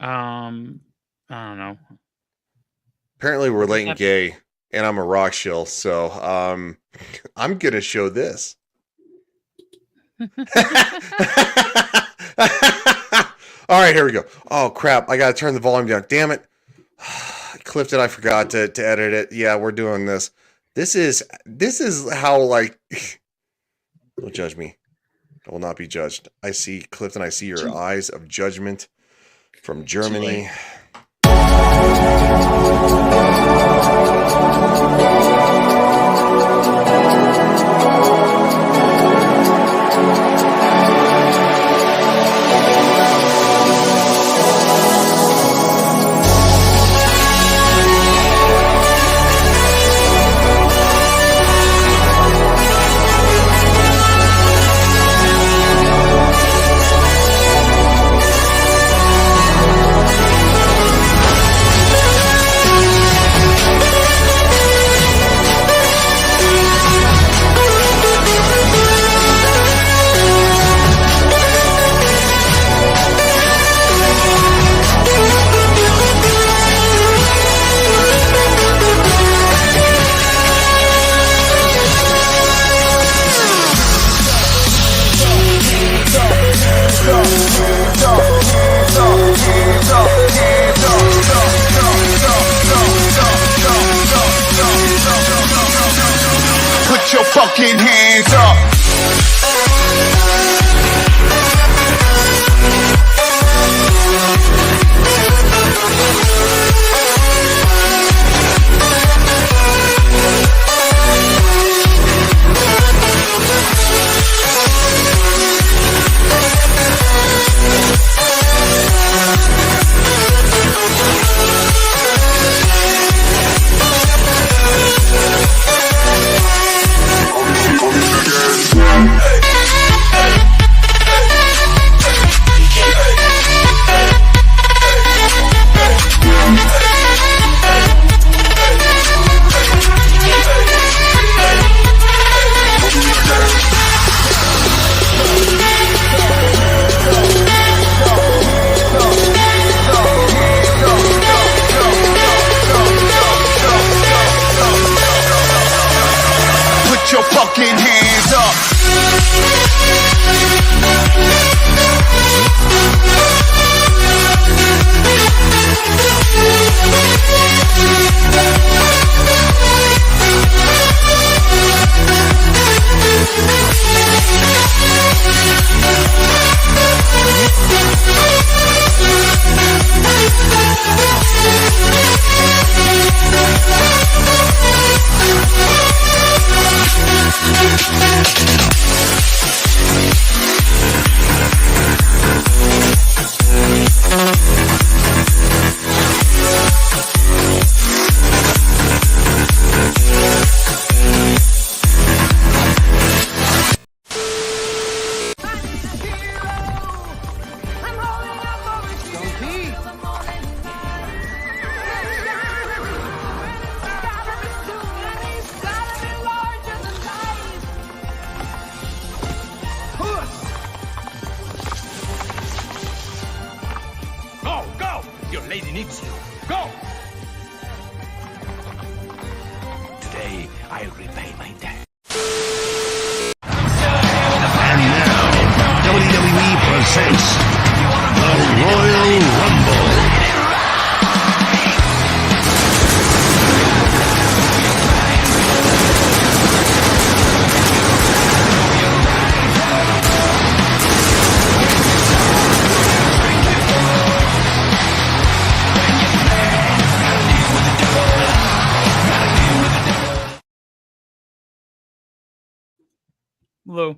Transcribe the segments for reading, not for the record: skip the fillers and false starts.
I don't know. Apparently, we're late and gay, and I'm a rock shill, so I'm gonna show this. All right, here we go. Oh crap! I gotta turn the volume down. Damn it, Clifton! I forgot to edit it. Yeah, we're doing this. This is how like. Don't judge me. I will not be judged. I see Clifton. I see your eyes of judgment from Germany. Put your fucking hands up. Put your fucking hands up. Your lady needs you. Go! Today, I'll repay my debt. And now, WWE presents the Royal Rumble. Lou.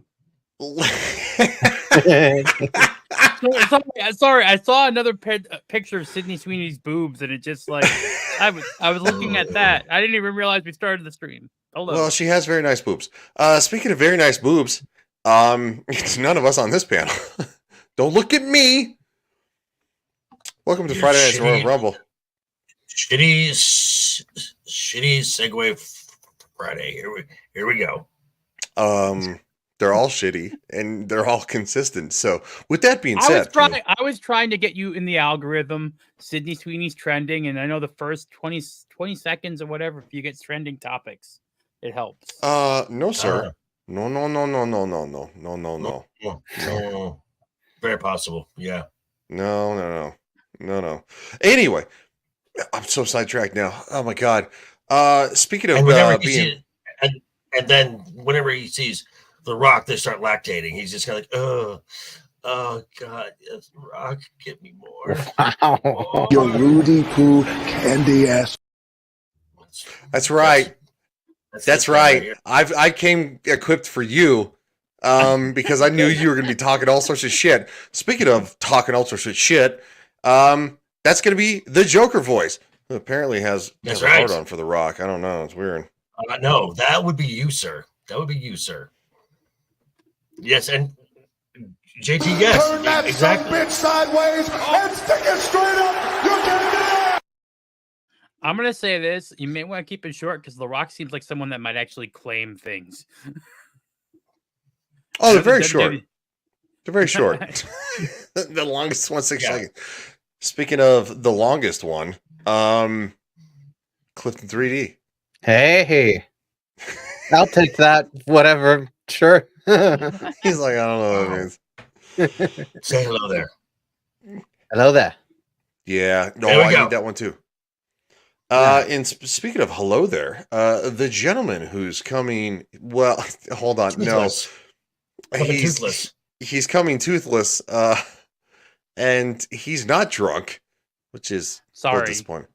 Sorry, I saw another picture of Sydney Sweeney's boobs, and it just like I was looking at that. I didn't even realize we started the stream. Hello. Well, she has very nice boobs. Speaking of very nice boobs, it's none of us on this panel. Don't look at me. Welcome to Friday Night's Royal Rumble. Shitty segue Friday. Here we go. They're all shitty and they're all consistent. So with that being I said, was trying to get you in the algorithm. Sydney Sweeney's trending, and I know the first 20 seconds or whatever, if you get trending topics, it helps. no, sir. No. Very possible. Yeah. No. Anyway, I'm so sidetracked now. Oh my god. Speaking of And whenever he being, sees, and then whenever he sees The Rock, they start lactating. He's just kind of like, oh God, yes, Rock, get me more. Wow. Your Rudy Poo candy ass. that's right. That's right. I came equipped for you, because I knew you were going to be talking all sorts of shit. Speaking of talking all sorts of shit, that's going to be the Joker voice. Who apparently has a hard on for The Rock. I don't know. It's weird. No, that would be you, sir. That would be you, sir. Yes, and JT, yes, Turn that exactly. bitch sideways and stick it straight up. You're getting it. I'm gonna say this. You may want to keep it short because The Rock seems like someone that might actually claim things. Oh, they're very short. They're very short. The longest one, 6 seconds. Speaking of the longest one, Clifton 3D. Hey, I'll take that. Whatever. Sure. He's like, I don't know what it means. Say hello there. Hello there. Yeah. No, There we I go. need that one too. And speaking of hello there, the gentleman who's coming. Well, hold on. Toothless. No, Toothless. he's coming toothless. And he's not drunk, which is Sorry. disappointing.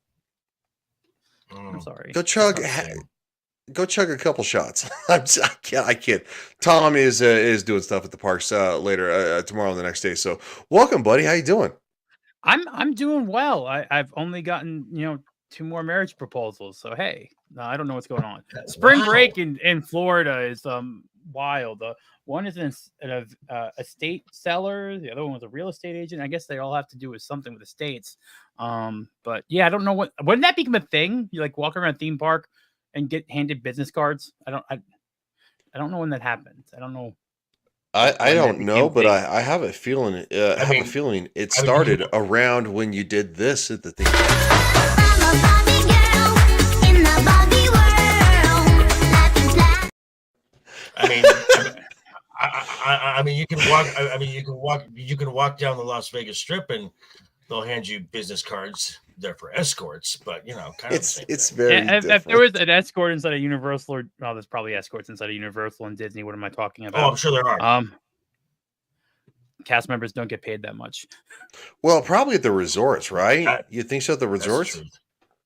I'm sorry. Go chug a couple shots. I kid. Tom is doing stuff at the parks later tomorrow and the next day. So welcome, buddy. How you doing? I'm doing well. I've only gotten 2 more marriage proposals. So hey, I don't know what's going on. Spring break in Florida is wild. One is an estate seller. The other one was a real estate agent. I guess they all have to do with something with estates. But yeah, I don't know wouldn't that become a thing? You like walk around a theme park and get handed business cards? I don't know when that happens. I don't know. I don't know, but I have a feeling. A feeling it started around when you did this at the theme park. I mean, you can walk. I mean, you can walk down the Las Vegas Strip, and they'll hand you business cards. They're for escorts, but kind of it's very. If there was an escort inside of Universal, or there's probably escorts inside of Universal and Disney. What am I talking about? Oh, I'm sure there are. Cast members don't get paid that much. Well, probably at the resorts, right? You think so? At the resorts,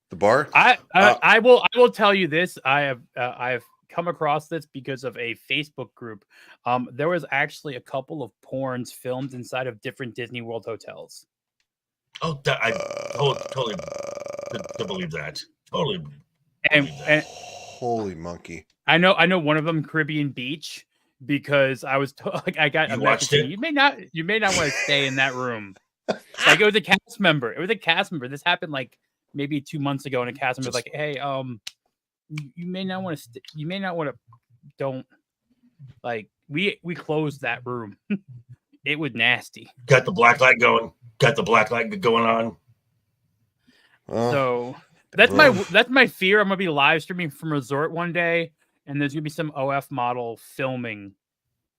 the bar. I will tell you this. I have come across this because of a Facebook group. There was actually a couple of porns filmed inside of different Disney World hotels. Oh, I totally believe that. Totally. And holy monkey! I know one of them, Caribbean Beach, because I was I got a message. You may not want to stay in that room. Like it was a cast member. This happened like maybe 2 months ago, and a cast member was like, "Hey, you may not want to. You may not want to. Don't like we closed that room. It was nasty. Got the black light going. On. So that's my fear. I'm gonna be live streaming from resort one day, and there's gonna be some OF model filming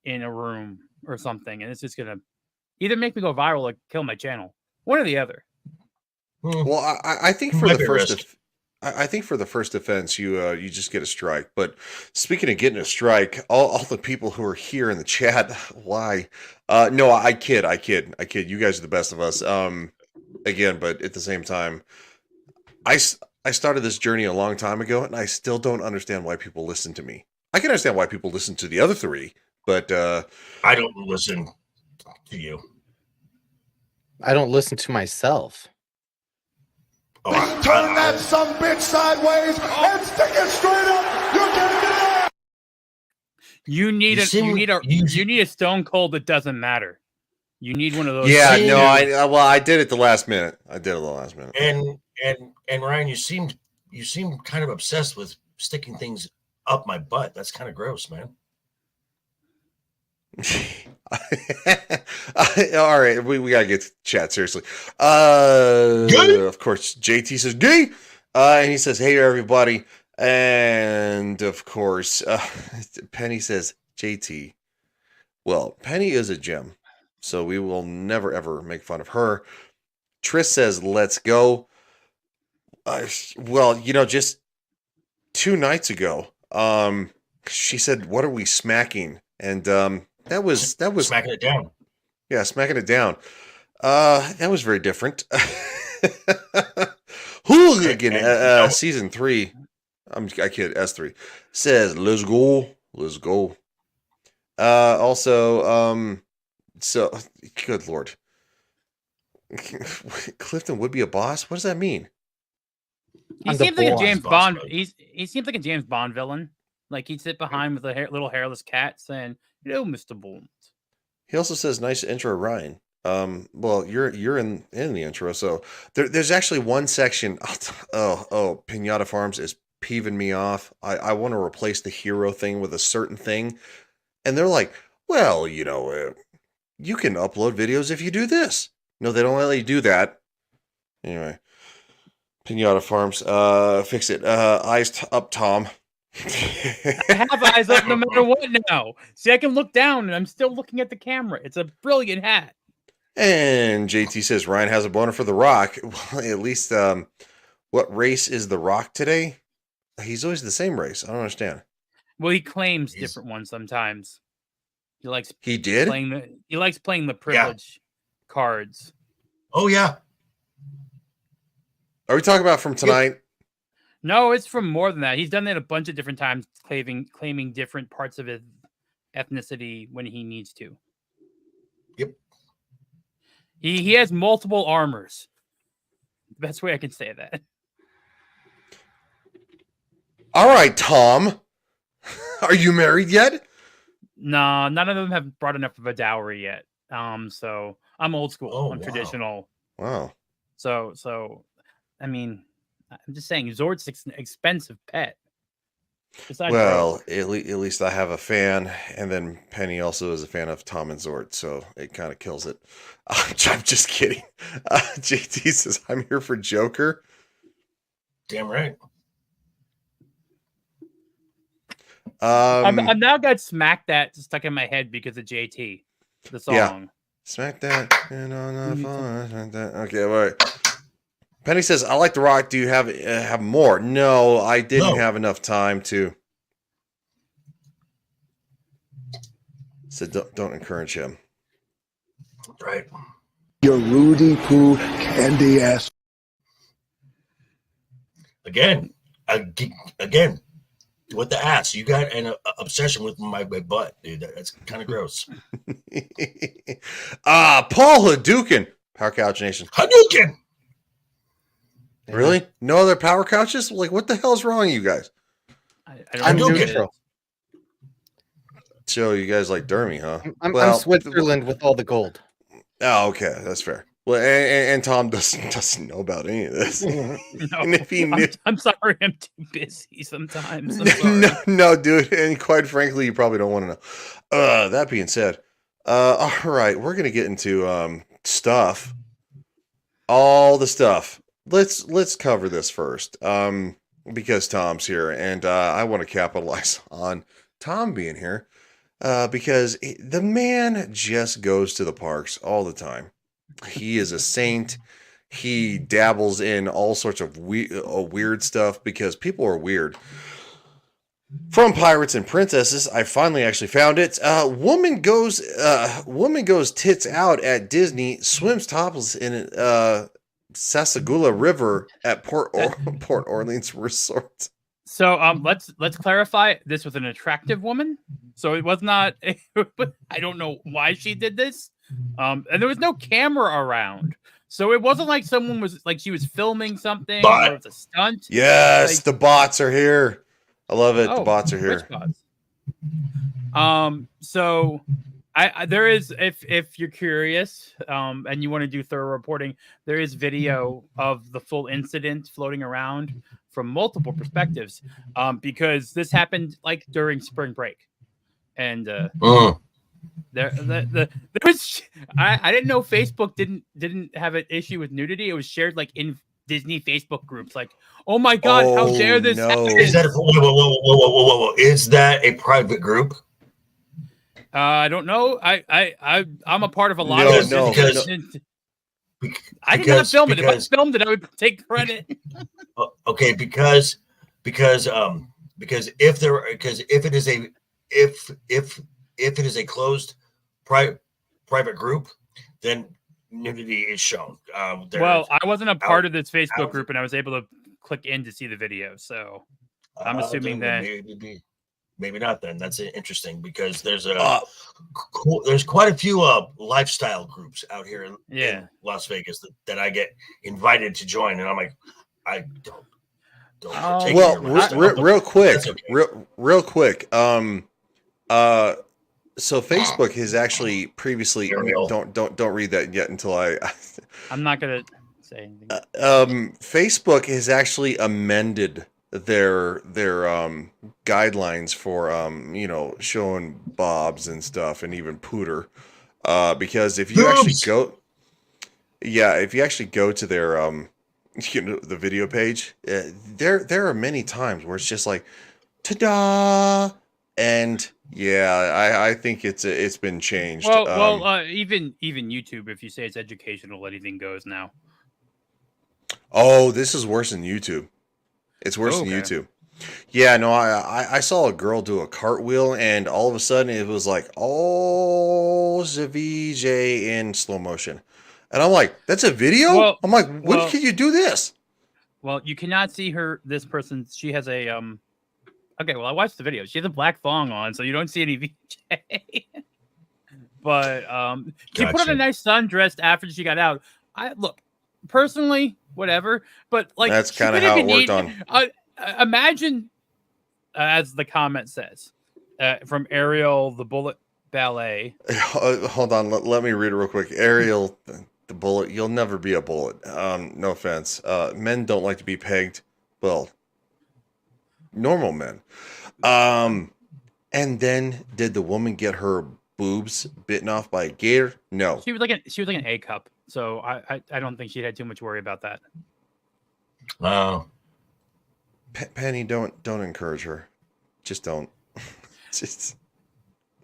in a room or something, and it's just gonna either make me go viral or kill my channel. One or the other. Well, I think for the first. I think for the first offense, you just get a strike. But speaking of getting a strike, all the people who are here in the chat, why? No, I kid. You guys are the best of us. Again, but at the same time, I started this journey a long time ago, and I still don't understand why people listen to me. I can understand why people listen to the other three, but I don't listen to you. I don't listen to myself. Turn that some bitch sideways and stick it straight up. You're getting it. You need a Stone Cold that doesn't matter. You need one of those. Yeah, no, I did it the last minute. And Ryan, you seemed kind of obsessed with sticking things up my butt. That's kind of gross, man. All right, we gotta get to chat seriously. Good. Of course, JT says gay, and he says, "Hey everybody," and of course, Penny says, "JT." Well, Penny is a gem, so we will never ever make fun of her. Triss says, "Let's go." Well, just 2 nights ago, she said, "What are we smacking?" And that was Smacking it down. yeah, smacking it down. That was very different. Hooligan, season 3. I kid. S3 says, "Let's go, let's go." Also, so good lord, Clifton would be a boss. What does that mean? He I'm the seems like a boss, James boss Bond. mode. He seems like a James Bond villain. Like he'd sit behind with a little hairless cat saying, "Hello, Mr. Bond." He also says, "Nice intro, Ryan." Well, you're in the intro, so there's actually one section. Pinata Farms is peeving me off. I want to replace the hero thing with a certain thing, and they're like, "Well, you can upload videos if you do this." No, they don't let you do that. Anyway, Pinata Farms, fix it. Eyes up, Tom. I have eyes up no matter what now. See, I can look down and I'm still looking at the camera. It's a brilliant hat. And JT says Ryan has a boner for The Rock. Well, at least, what race is The Rock today? He's always the same race. I don't understand. Well, he claims different ones sometimes. He likes He did? playing the privilege cards. Oh yeah. Are we talking about from tonight? No, it's from more than that. He's done that a bunch of different times, claiming different parts of his ethnicity when he needs to. Yep. He has multiple armors. The best way I can say that. All right, Tom. Are you married yet? No, none of them have brought enough of a dowry yet. So I'm old school. Oh, I'm wow. traditional. Wow. So, I mean, I'm just saying, Zord's an expensive pet. Besides Well, Rose. at least I have a fan, and then Penny also is a fan of Tom and Zord, so it kind of kills it. I'm just kidding. JT says, "I'm here for Joker." Damn right. I've now got Smack That stuck in my head because of JT, the song. Yeah. Smack that. And on the phone. Smack that. Okay, wait. Penny says, "I like The Rock. Do you have more?" No, I didn't have enough time to. So don't encourage him. Right. Your Rudy Poo candy ass. Again, with the ass, you got an obsession with my butt, dude. That's kind of gross. Paul Hadouken, Power Couch Nation. Hadouken! Really? No other power couches? Like, what the hell's wrong with you guys? I'm Hadouken. neutral. So you guys like Dermy, huh? I'm Switzerland with all the gold. Oh, okay, that's fair. Well, and Tom doesn't know about any of this. No, And if he knew, I'm sorry, I'm too busy sometimes. I'm sorry. no, dude. And quite frankly, you probably don't want to know. That being said, all right, we're gonna get into stuff. All the stuff. Let's cover this first. Because Tom's here, and I want to capitalize on Tom being here. Because the man just goes to the parks all the time. He is a saint. He dabbles in all sorts of weird stuff because people are weird. From Pirates and Princesses, I finally actually found it. Woman goes tits out at Disney, swims topless in Sasagula River at Port Orleans Resort. So let's clarify. This was an attractive woman. So it was not. I don't know why she did this. And there was no camera around. So it wasn't like someone was like she was filming something or it was a stunt. Yes, like, the bots are here. I love it. Oh, the bots are here. which bots? So there is, if you're curious, and you want to do thorough reporting, there is video of the full incident floating around from multiple perspectives. Because this happened like during spring break, and There was I didn't know Facebook didn't have an issue with nudity. It was shared like in Disney Facebook groups. Like, oh my god, how dare this no. happen? Is that whoa. Is that a private group? I don't know. I'm a part of a lot No, of no, Disney. I did not film it. If I filmed it, I would take credit. Okay, because if it is a closed private group, then nudity is shown. Well, I wasn't a part of this Facebook group, and I was able to click in to see the video. So I'm assuming that maybe not. Then that's interesting because there's quite a few lifestyle groups out here in Las Vegas that I get invited to join, and I'm like, I don't. Well, real quick. So Facebook has actually previously don't read that yet until I'm not gonna say anything. Facebook has actually amended their guidelines for showing bobs and stuff and even pooter, because if you actually go to their the video page, there are many times where it's just like ta-da, and I think it's been changed. Even YouTube, if you say it's educational, anything goes now. Oh, this is worse than YouTube. It's worse than YouTube. Yeah, no, I saw a girl do a cartwheel, and all of a sudden it was like, oh, the VJ in slow motion. And I'm like, that's a video? Well, I'm like, when can you do this? Well, you cannot see this person. She has a okay, well, I watched the video. She has a black thong on, so you don't see any VJ. But she put on a nice sundress after she got out. Look, personally, whatever. But like, that's kind of how it worked on. Imagine, as the comment says, from Ariel the Bullet Ballet. Hold on, let me read it real quick. Ariel the Bullet, you'll never be a bullet. No offense. Men don't like to be pegged. Well, normal men. And then did the woman get her boobs bitten off by a gator? No. She was like an A cup. So I don't think she had too much worry about that. Wow. Penny, don't encourage her. Just don't. Just.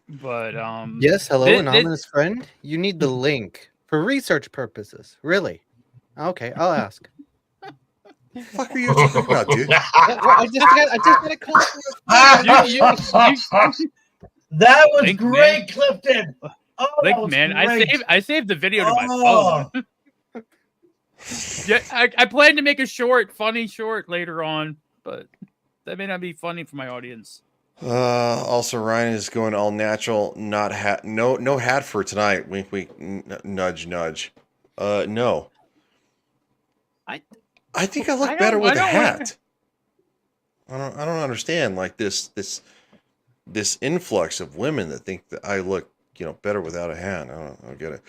But yes, hello, anonymous friend. You need the link for research purposes. Really? Okay, I'll ask. What the fuck are you talking about, dude? I just got a call from That was Link, great, man. Clifton. Oh, Link, man, I saved the video to my phone. Yeah, I plan to make a funny short later on, but that may not be funny for my audience. Also, Ryan is going all natural, not hat. No hat for tonight. Wink, wink, nudge, nudge. No. I think I look better with a hat. I don't understand like this influx of women that think that I look better without a hat. I don't get it.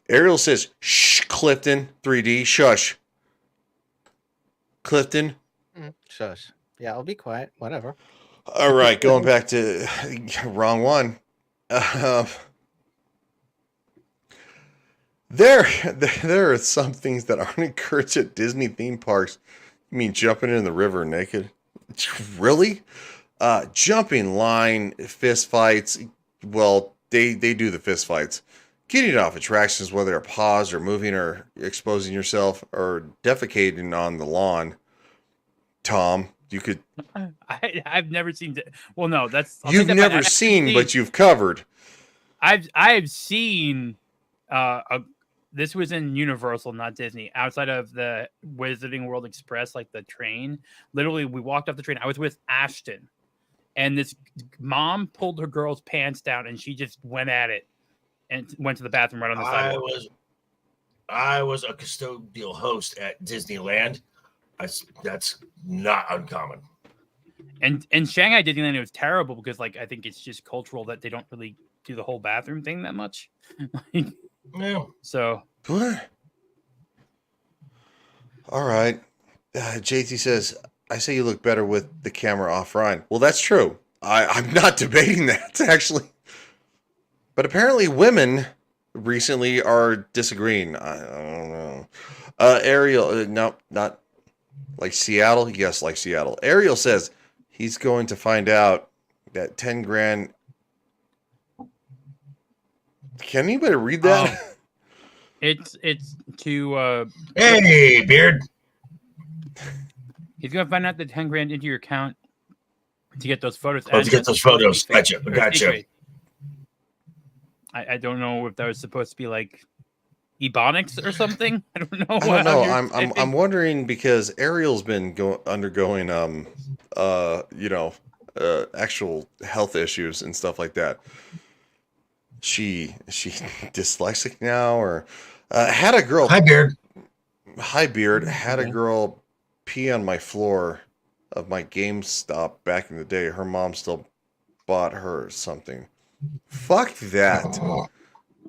Ariel says, "Shh, Clifton, 3D, shush." Clifton, shush. Yeah, I'll be quiet. Whatever. All right, going back to wrong one. There are some things that aren't encouraged at Disney theme parks. You mean jumping in the river naked? Really? Jumping line, fist fights. Well, they do the fist fights. Getting off attractions, whether they're paused or moving or exposing yourself or defecating on the lawn. Tom, you could. I've never seen. Well, no, that's. You've never seen, but you've covered. I've seen. This was in Universal, not Disney. Outside of the Wizarding World Express, like the train. Literally, we walked off the train. I was with Ashton, and this mom pulled her girl's pants down, and she just went at it, and went to the bathroom right on the sidewalk. I was a custodial host at Disneyland. That's not uncommon. And Shanghai Disneyland was terrible because, like, I think it's just cultural that they don't really do the whole bathroom thing that much. Yeah. So. What? All right. JT says, "I say you look better with the camera off, Ryan." Well, that's true. I'm not debating that, actually. But apparently women recently are disagreeing. I don't know. Ariel, no, not like Seattle. Yes, like Seattle. Ariel says he's going to find out that 10 grand. Can anybody read that? It's to Hey, Beard. he's gonna find out the 10 grand into your account to get those photos. Oh, to get those photos. Gotcha. I don't know if that was supposed to be like Ebonics or something. I don't know. I don't know. I'm wondering because Ariel's been undergoing actual health issues and stuff like that. She dyslexic now or had a girl. Hi, Beard. Hi, Beard. Had a girl pee on my floor of my GameStop back in the day. Her mom still bought her something. Fuck that.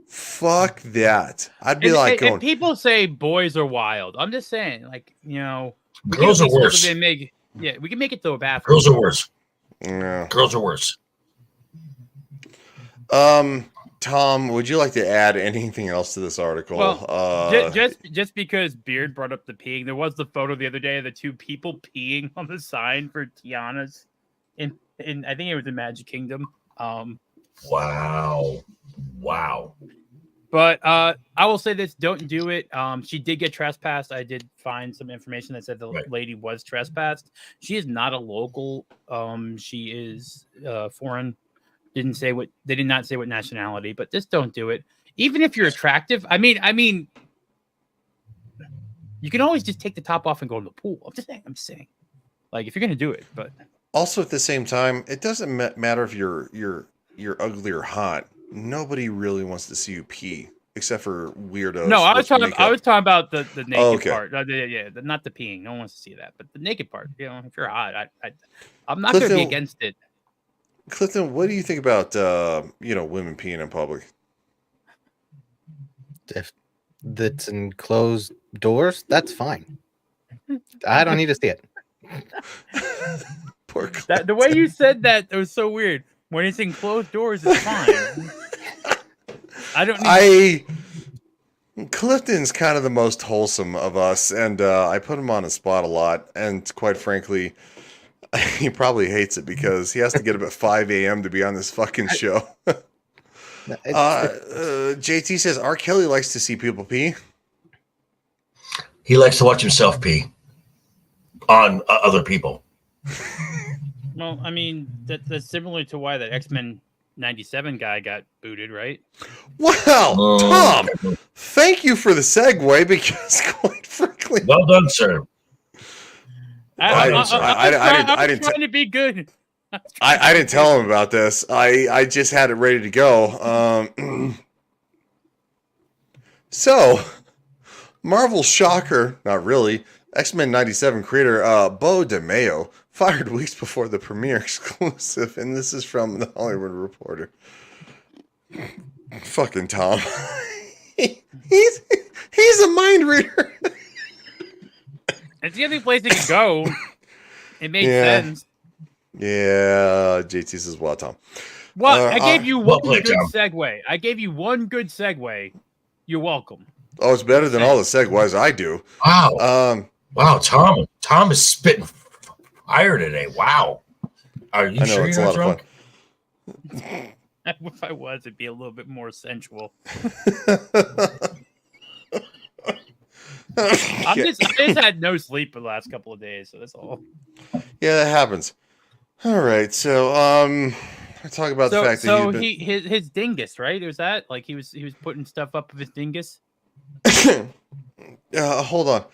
Fuck that. I'd be going. And people say boys are wild. I'm just saying, like, girls are worse. We can make it to a bathroom. Girls are worse. Yeah. Girls are worse. Tom, would you like to add anything else to this article? Well, just because Beard brought up the peeing, there was the photo the other day of the two people peeing on the sign for Tiana's in I think it was in Magic Kingdom. Wow. But I will say this: don't do it. She did get trespassed. I did find some information that said the lady was trespassed. She is not a local. She is foreign. They did not say what nationality, but just don't do it. Even if you're attractive, I mean, you can always just take the top off and go in the pool. I'm just saying, like if you're gonna do it, but also at the same time, it doesn't matter if you're ugly or hot. Nobody really wants to see you pee, except for weirdos. No, I was talking about the naked part. Not the peeing. No one wants to see that, but the naked part. If you're hot, I'm not going to be against it. Clifton, what do you think about women peeing in public? If that's in closed doors, that's fine. I don't need to see it. Poor Clifton. The way you said that, it was so weird. When it's in closed doors, it's fine. Clifton's kind of the most wholesome of us, and I put him on the spot a lot, and quite frankly, he probably hates it because he has to get up at 5 a.m. to be on this fucking show. JT says R. Kelly likes to see people pee. He likes to watch himself pee on other people. Well, I mean, that's similar to why that X-Men 97 guy got booted, right? Well, Tom, thank you for the segue because quite frankly... Well done, sir. I didn't trying to be good. I didn't tell him about this. I just had it ready to go. So, Marvel shocker, not really. X-Men 97 creator Bo DeMayo fired weeks before the premiere exclusive, and this is from the Hollywood Reporter. Fucking Tom. He's a mind reader. It's the only place it could go. It makes sense. Yeah, JT says, well, Tom. Well, I gave you one good segue. I gave you one good segue. You're welcome. Oh, it's better than all the segues I do. Wow. Wow, Tom is spitting fire today. Wow. Are you sure you're not drunk? If I was, it'd be a little bit more sensual. I just had no sleep for the last couple of days, so that's all. Yeah, that happens. All right, so I talk about the fact that his dingus, right? It was that like he was putting stuff up of his dingus. Hold on.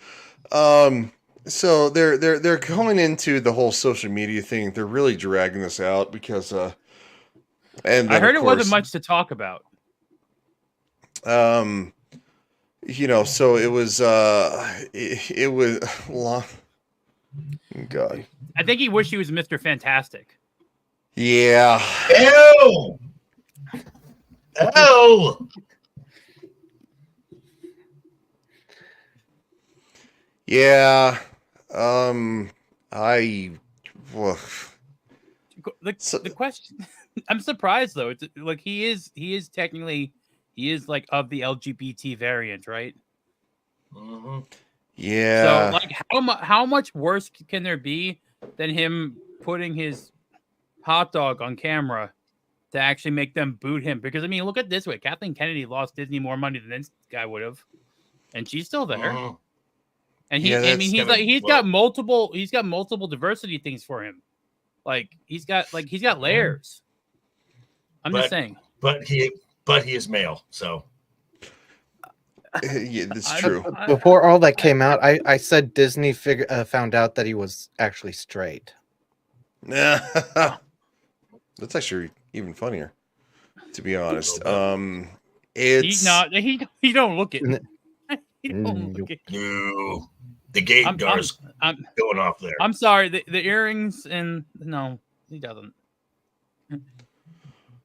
So they're going into the whole social media thing. They're really dragging this out because and I heard it wasn't much to talk about. So it was it was long. God. I think he wished he was Mr. Fantastic. Yeah. Ew. Ew. Yeah. The question I'm surprised though. It's like he is technically like of the LGBT variant, right? Mm-hmm. Yeah. So like how much worse can there be than him putting his hot dog on camera to actually make them boot him? Because I mean, look at it this way: Kathleen Kennedy lost Disney more money than this guy would have, and she's still there. Mm-hmm. And Yeah, I mean, that's- he's got multiple diversity things for him. Like he's got layers. I'm just saying. But he is male, so yeah, that's true. Before all that came out, I said Disney found out that he was actually straight. That's actually even funnier, to be honest. It's he don't look it. He don't look it. no, the gate doors going off there. I'm sorry, the earrings and no, he doesn't.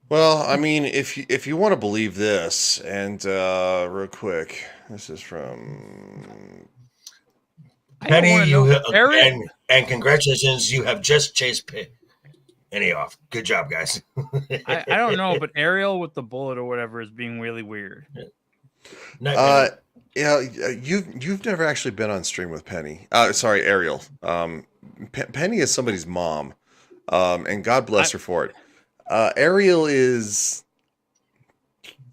Well, I mean, if you want to believe this, and real quick, this is from Penny. And congratulations, you have just chased Penny off. Good job, guys. I don't know, but Ariel with the bullet or whatever is being really weird. Yeah, you've never actually been on stream with Penny. Sorry, Ariel. Penny is somebody's mom, and God bless her for it. Ariel is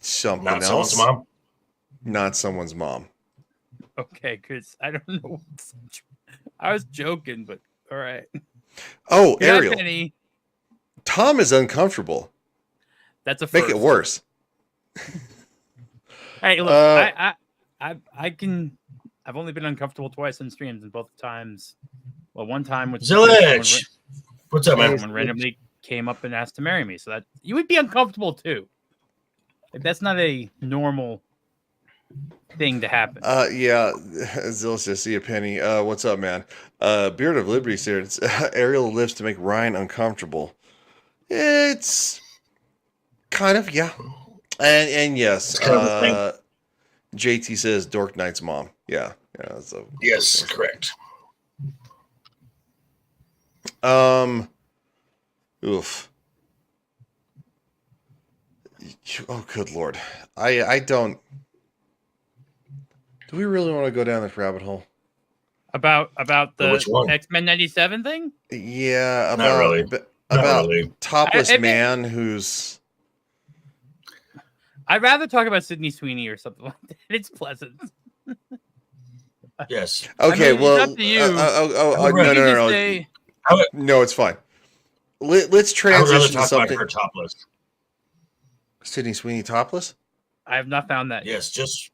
something Not else. someone's mom. Not someone's mom. Okay, because I don't know. I was joking, but all right. Oh, Good night, Ariel. Penny. Tom is uncomfortable. That's a first. Make it worse. Hey, look, I can. I've only been uncomfortable twice in streams, and both times. Well, one time with Zillich. What's up, man? Someone randomly came up and asked to marry me, so that you would be uncomfortable too. Like, that's not a normal thing to happen. Yeah, Zilch says, see a Penny. What's up, man? Beard of Liberty says, Ariel lives to make Ryan uncomfortable. It's kind of, yeah. And yes, JT says Dork Knight's mom. Yeah. So yes, correct. Oof. Oh, good Lord. I don't. Do we really want to go down this rabbit hole? About the X-Men 97 thing? Yeah, not really. About topless man who's. I'd rather talk about Sydney Sweeney or something like that. It's pleasant. Yes. Okay, I mean, well, it's up to you. No. No, it's fine. Let's transition to something. About her topless. Sydney Sweeney topless? I have not found that. Yes, just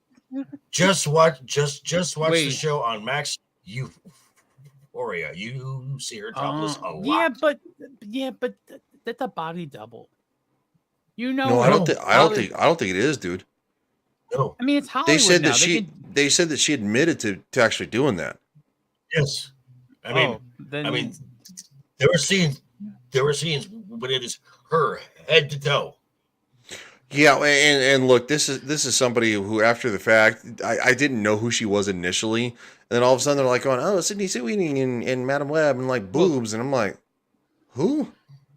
watch the show on Max Euphoria. You see her topless a lot. Yeah, but that's a body double. You know, no, I don't think it is, dude. No, I mean it's Hollywood. They said that she admitted to actually doing that. Yes, I mean there were scenes when it is her head to toe. Yeah, and look, this is somebody who, after the fact, I didn't know who she was initially, and then all of a sudden they're like going, "Oh, Sydney Sweeney and Madam Web and like boobs," and I'm like, "Who?"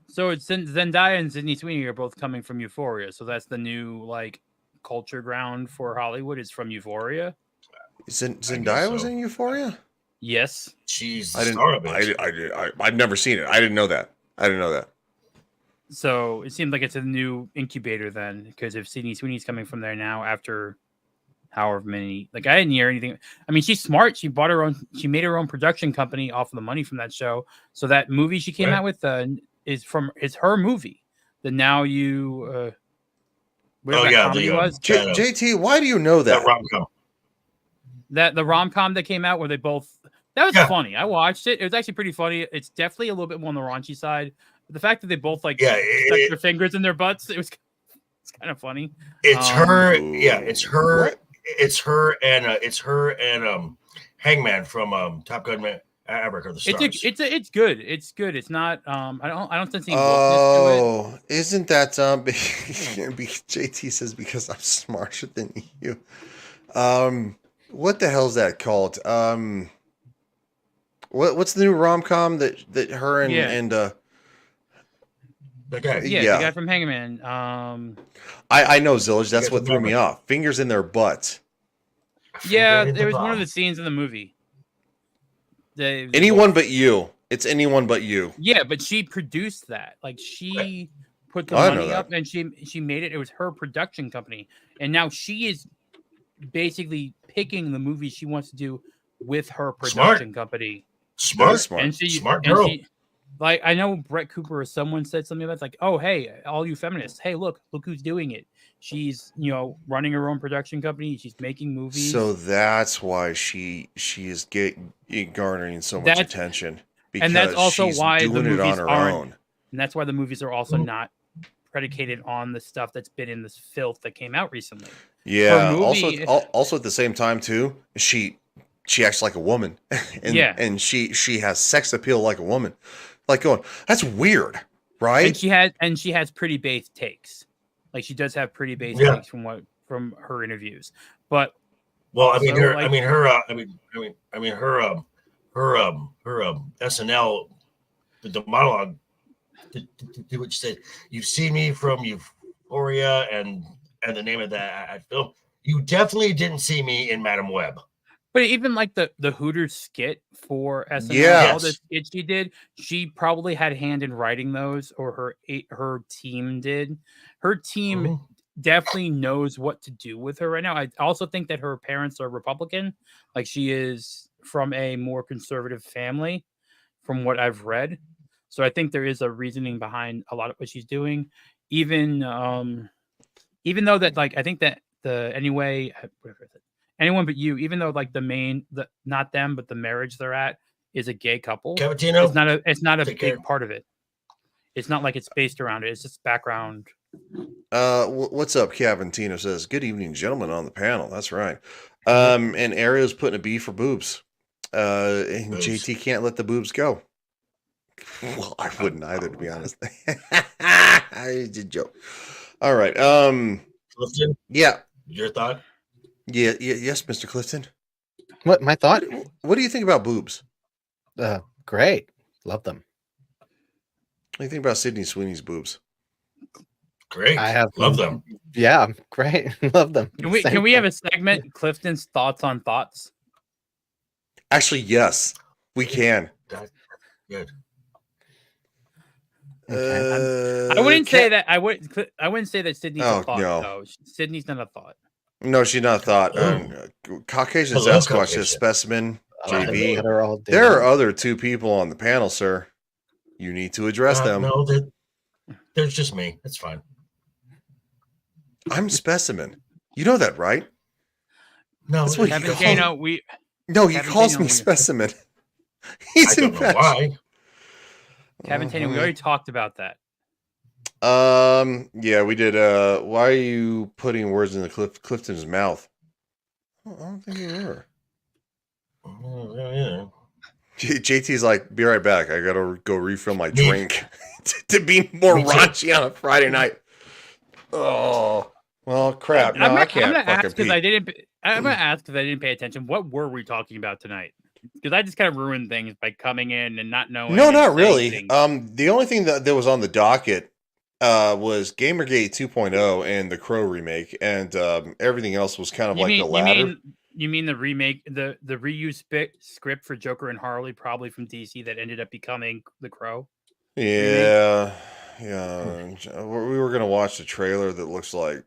So it's Zendaya and Sydney Sweeney are both coming from Euphoria, so that's the new like culture ground for Hollywood is from Euphoria. Zendaya was in Euphoria. Yes, she's. I've never seen it. I didn't know that. So it seems like it's a new incubator then, because if Sydney Sweeney's coming from there now after however many, like I didn't hear anything. I mean, she's smart. She made her own production company off of the money from that show. So that movie she came out with is her movie. The Now You. JT, why do you know that? The rom-com that came out where they both. That was funny. I watched it. It was actually pretty funny. It's definitely a little bit more on the raunchy side. But the fact that they both stuck their fingers in their butts, it's kind of funny. It's her. Yeah, it's her. What? It's her and Hangman from Top Gun Maverick or the Stars. It's good. It's good. It's not. I don't sense any. Oh, isn't that JT says because I'm smarter than you. What the hell is that called? What's the new rom-com that her and The guy. Yeah, the guy from Hangman. I know, Zillage. That's what threw me off. Fingers in their butts. Yeah, it was one of the scenes in the movie. Anyone but you. It's anyone but you. Yeah, but she produced that. Like she put the money up and she made it. It was her production company, and now she is basically picking the movie she wants to do with her production company. Smart girl. Like I know Brett Cooper or someone said something about like, oh hey, all you feminists, hey look who's doing it. She's running her own production company. She's making movies. So that's why she is garnering so much attention. Because and that's also she's why doing the movies it on her own. And that's why the movies are also not predicated on the stuff that's been in this filth that came out recently. Yeah. Also at the same time too, she acts like a woman, and she has sex appeal like a woman. Like going, that's weird, right? And she has pretty base takes. Like she does have pretty base takes from her interviews. But her SNL, the monologue, which said, "You've seen me from Euphoria and the name of that film. You definitely didn't see me in Madam Web." But even like the Hooters skit for SNL, all the skits she did, she probably had hand in writing those, or her team did. Her team definitely knows what to do with her right now. I also think that her parents are Republican. Like she is from a more conservative family, from what I've read. So I think there is a reasoning behind a lot of what she's doing. Even though that, like, I think that anyone but you, even though like not them, but the marriage they're at is a gay couple. Cavatino? It's not a big part of it. It's not like it's based around it. It's just background. What's up? Cavantino says, "Good evening, gentlemen on the panel." That's right. And Ario's putting a B for boobs. And JT can't let the boobs go. Well, I wouldn't either, to be honest. I did joke. All right. Clifton? Yeah. Your thought? Yeah. Yes, Mr. Clifton. What, my thought? What do you think about boobs? Great. Love them. What do you think about Sydney Sweeney's boobs? Great. Love them. Yeah, great. Love them. Can we have a segment, Clifton's thoughts on thoughts? Actually, yes, we can. Good. I wouldn't say that. I wouldn't say that Sydney's a thought. No, Sydney's not a thought. No, she's not a thought. Caucasian Sasquatch is specimen. JB. There are other two people on the panel, sir. You need to address them. No, there's just me. That's fine. I'm specimen. You know that, right? No, that's what Kevin he calls me specimen. He's infectious. Why. Cavantino, we already talked about that. Yeah, we did. Why are you putting words in the Clifton's mouth? I don't think you were. JT's like, be right back. I gotta go refill my drink to be more raunchy on a Friday night. Oh, well, crap. No, I can't. I'm gonna ask because I didn't pay attention. What were we talking about tonight? Because I just kind of ruined things by coming in and not knowing. No, not really. The only thing that was on the docket was Gamergate 2.0 and the Crow remake, and everything else was kind of the latter. You mean the remake, the reused script for Joker and Harley, probably from DC, that ended up becoming the Crow? Yeah. Yeah. We were going to watch the trailer that looks like...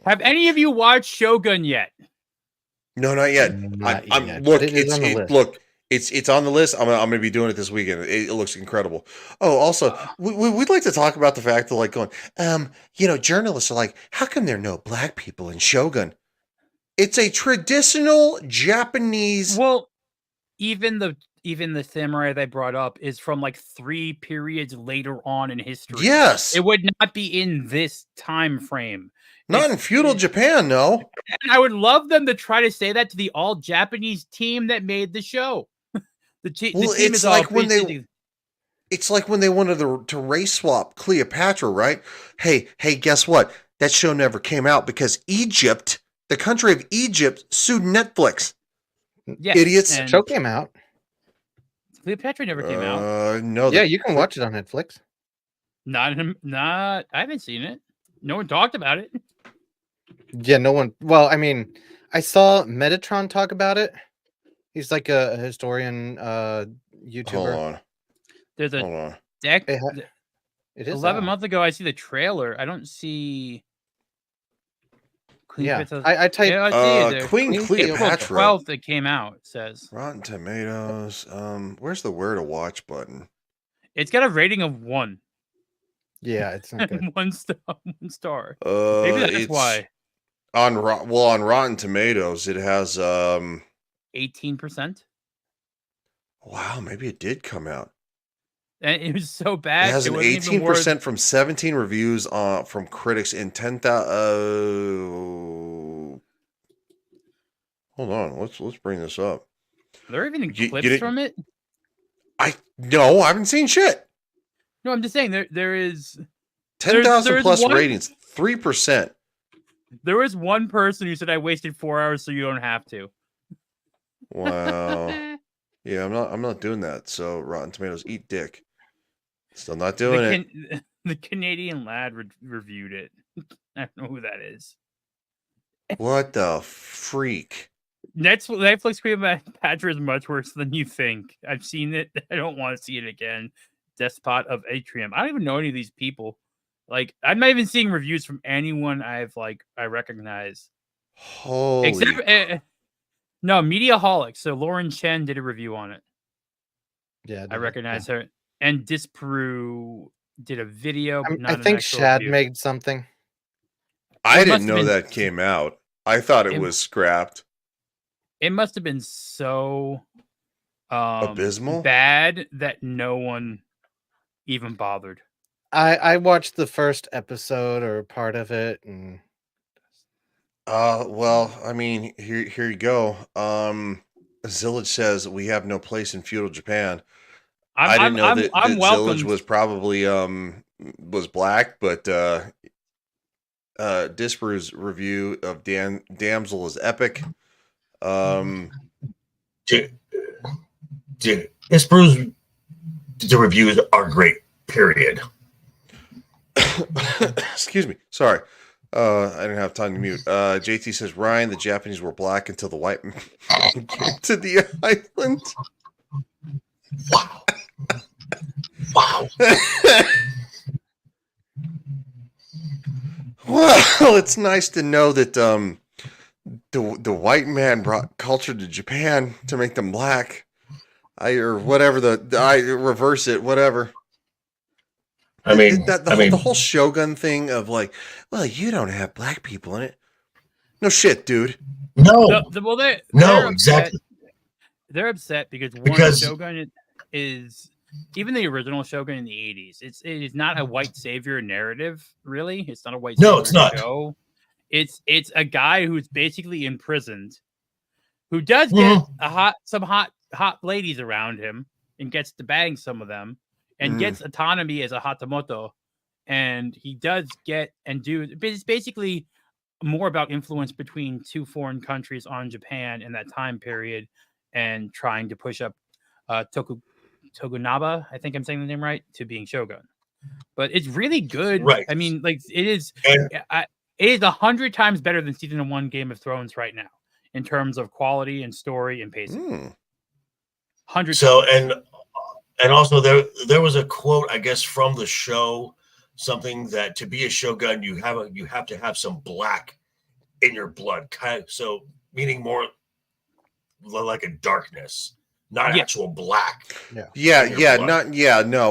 Have any of you watched Shogun yet? No, not yet. Look, it's on the list. I'm going to be doing it this weekend. It looks incredible. Oh, also, we'd like to talk about the fact that, like, going, journalists are like, how come there are no black people in Shogun? It's a traditional Japanese. Well, even the samurai they brought up is from like 3 periods later on in history. Yes, it would not be in this time frame. Not in feudal Japan, no. And I would love them to try to say that to the all Japanese team that made the show. It's like when they wanted to race swap Cleopatra, right? Hey, guess what? That show never came out because Egypt. The country of Egypt sued Netflix. Yes, idiots. The show came out. Cleopatra never came out. No. Yeah, you can watch it on Netflix. Not. I haven't seen it. No one talked about it. Yeah, no one. Well, I mean, I saw Metatron talk about it. He's like a historian, YouTuber. Hold on. There's a Hold on. deck. It is 11 months ago, I see the trailer. I don't see. Queen Yeah, Princess. I typed Queen April Cleopatra. 12th it came out. It says Rotten Tomatoes. Where's the where to watch button? it's got a rating of 1. Yeah, it's not good. 1 star. 1 star. Maybe that's why. On Rotten Tomatoes, it has 18%. Wow, maybe it did come out. And it was so bad. It has an wasn't even 18% from 17 reviews from critics in 10,000. Hold on, let's bring this up. Are there even clips from it? No, I haven't seen shit. No, I'm just saying there is 10,000 plus ratings, 3%. There was one person who said I wasted 4 hours, so you don't have to. Wow. Yeah, I'm not doing that. So Rotten Tomatoes, eat dick. Still not doing it. The Canadian lad reviewed it. I don't know who that is. What the freak? Netflix Cleopatra is much worse than you think. I've seen it. I don't want to see it again. Despot of Atrium. I don't even know any of these people. Like, I'm not even seeing reviews from anyone I recognize. Holy. Except no, Mediaholic. So Lauren Chen did a review on it. Yeah, I recognize her. And Disparu did a video. But I think Shad made something. I didn't know that came out. I thought it was scrapped. It must have been so abysmal, bad that no one even bothered. I watched the first episode or part of it, and well, I mean, here you go. Zillage says we have no place in feudal Japan. I didn't know that Zillage was probably was black, but Disparu's review of Damsel is epic. Disparu's reviews are great. Period. Excuse me. Sorry. I didn't have time to mute. JT says, Ryan, the Japanese were black until the white man came to the island. Wow. Wow. Well, it's nice to know that the white man brought culture to Japan to make them black. Or whatever I reverse it, whatever. I mean, the whole Shogun thing of like, well, you don't have black people in it. No shit, dude. No. They're exactly. They're upset because Shogun is, even the original Shogun in the 80s, it is not a white savior narrative, really. It's not a white savior it's not. show. It's a guy who's basically imprisoned, who does get some hot ladies around him and gets to bang some of them. And gets autonomy as a Hatamoto, and he does get and do. It's basically more about influence between two foreign countries on Japan in that time period, and trying to push up Tokunaba. I think I'm saying the name right, to being shogun. But it's really good. Right. I mean, like it is. It is 100 times better than season 1 Game of Thrones right now in terms of quality and story and pacing. 100. So and also there was a quote, I guess, from the show, something that to be a shogun you have to have some black in your blood, kind of, so meaning more like a darkness, not actual black. No,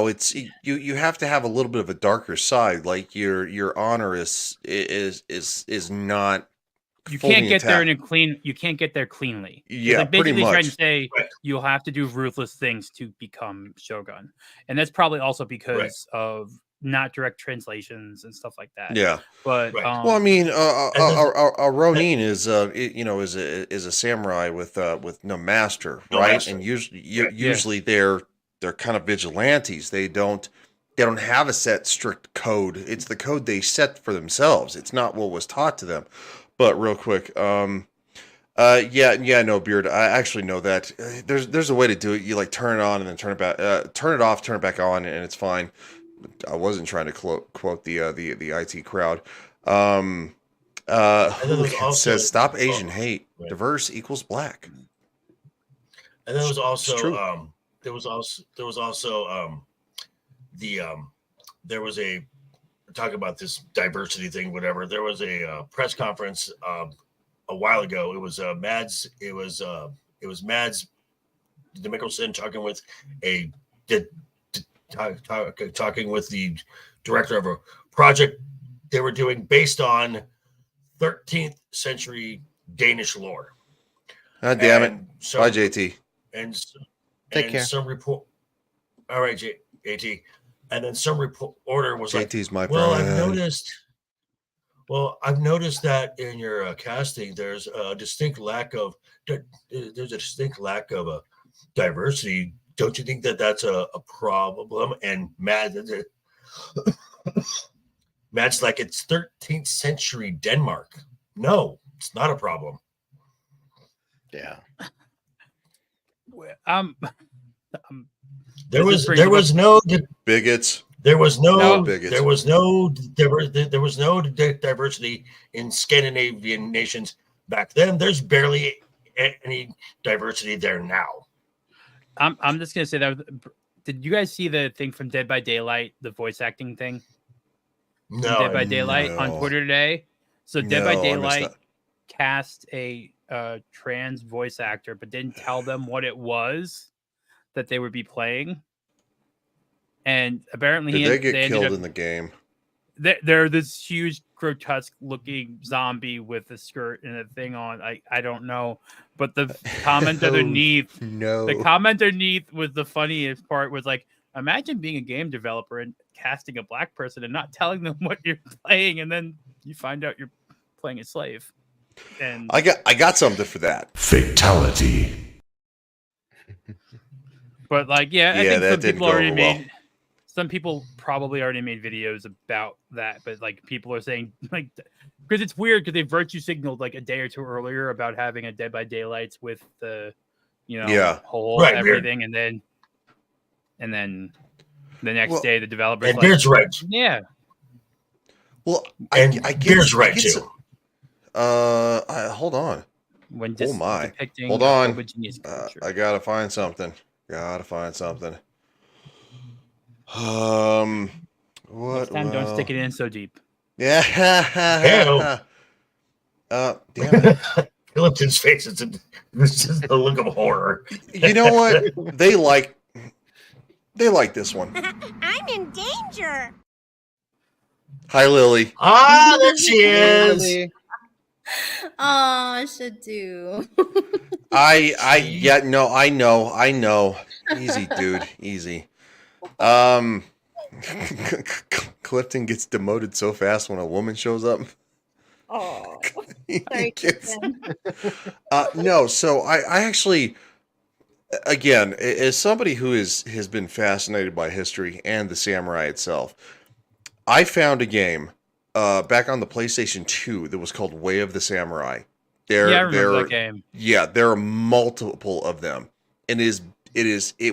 it's you have to have a little bit of a darker side, like your honor is not. You can't get there you can't get there cleanly. Yeah, like basically pretty much. Trying to say you'll have to do ruthless things to become shogun, and that's probably also because of not direct translations and stuff like that. Yeah, but well, I mean, a Ronin is a samurai with no master, right? And usually they're kind of vigilantes. They don't have a set strict code. It's the code they set for themselves. It's not what was taught to them. But real quick, no, Beard, I actually know that there's a way to do it. You like turn it on and then turn it off, turn it back on, and it's fine. I wasn't trying to quote the IT crowd. Hooligan says, "Stop Asian hate. Right. Diverse equals black." And there was also true. there was also there was a talk about this diversity thing, whatever. There was a press conference a while ago. It was Mads. It was Mads Mikkelsen talking with the director of a project they were doing based on 13th century Danish lore. God damn it! Bye, JT. And Take care. Some report. All right, JT. And then some reporter was JT's my "Well, friend. I've noticed that in your casting, there's a distinct lack of diversity. Don't you think that that's a problem?" And Matt's like, "It's 13th century Denmark. No, it's not a problem." Yeah. There was no Bigots. There was no bigots. there was no diversity in Scandinavian nations back then. There's barely any diversity there now. I'm just gonna say that. Did you guys see the thing from Dead by Daylight, the voice acting thing? No, Dead by Daylight on Twitter today. So Dead by Daylight cast a trans voice actor, but didn't tell them what it was that they would be playing. And apparently, they get killed in the game. They're this huge, grotesque-looking zombie with a skirt and a thing on. I don't know, but the comment underneath, the comment underneath was the funniest part. Was like, imagine being a game developer and casting a black person and not telling them what you're playing, and then you find out you're playing a slave. And I got something for that. Fatality. But like, I think that some didn't people go already over made. well. Some people probably already made videos about that, but like people are saying like, because it's weird because they virtue signaled like a day or two earlier about having a Dead by Daylights with the, whole everything, Beard. and then the next day the developers and Beard's right. Yeah. Well, I guess Beard's right too. Hold on. When depicting hold on. I gotta find something. What? Next time, don't stick it in so deep. Yeah. Damn it. Clifton's face is just a look of horror. You know what? They like this one. I'm in danger. Hi, Lily. Ah, there she is. Oh, I should do. I know. Easy, dude. Easy. Clifton gets demoted so fast when a woman shows up. Oh, sorry, Clifton. No, so I actually, again, as somebody who has been fascinated by history and the samurai itself, I found a game back on the PlayStation 2 that was called Way of the Samurai. I remember that game. Yeah, there are multiple of them, and it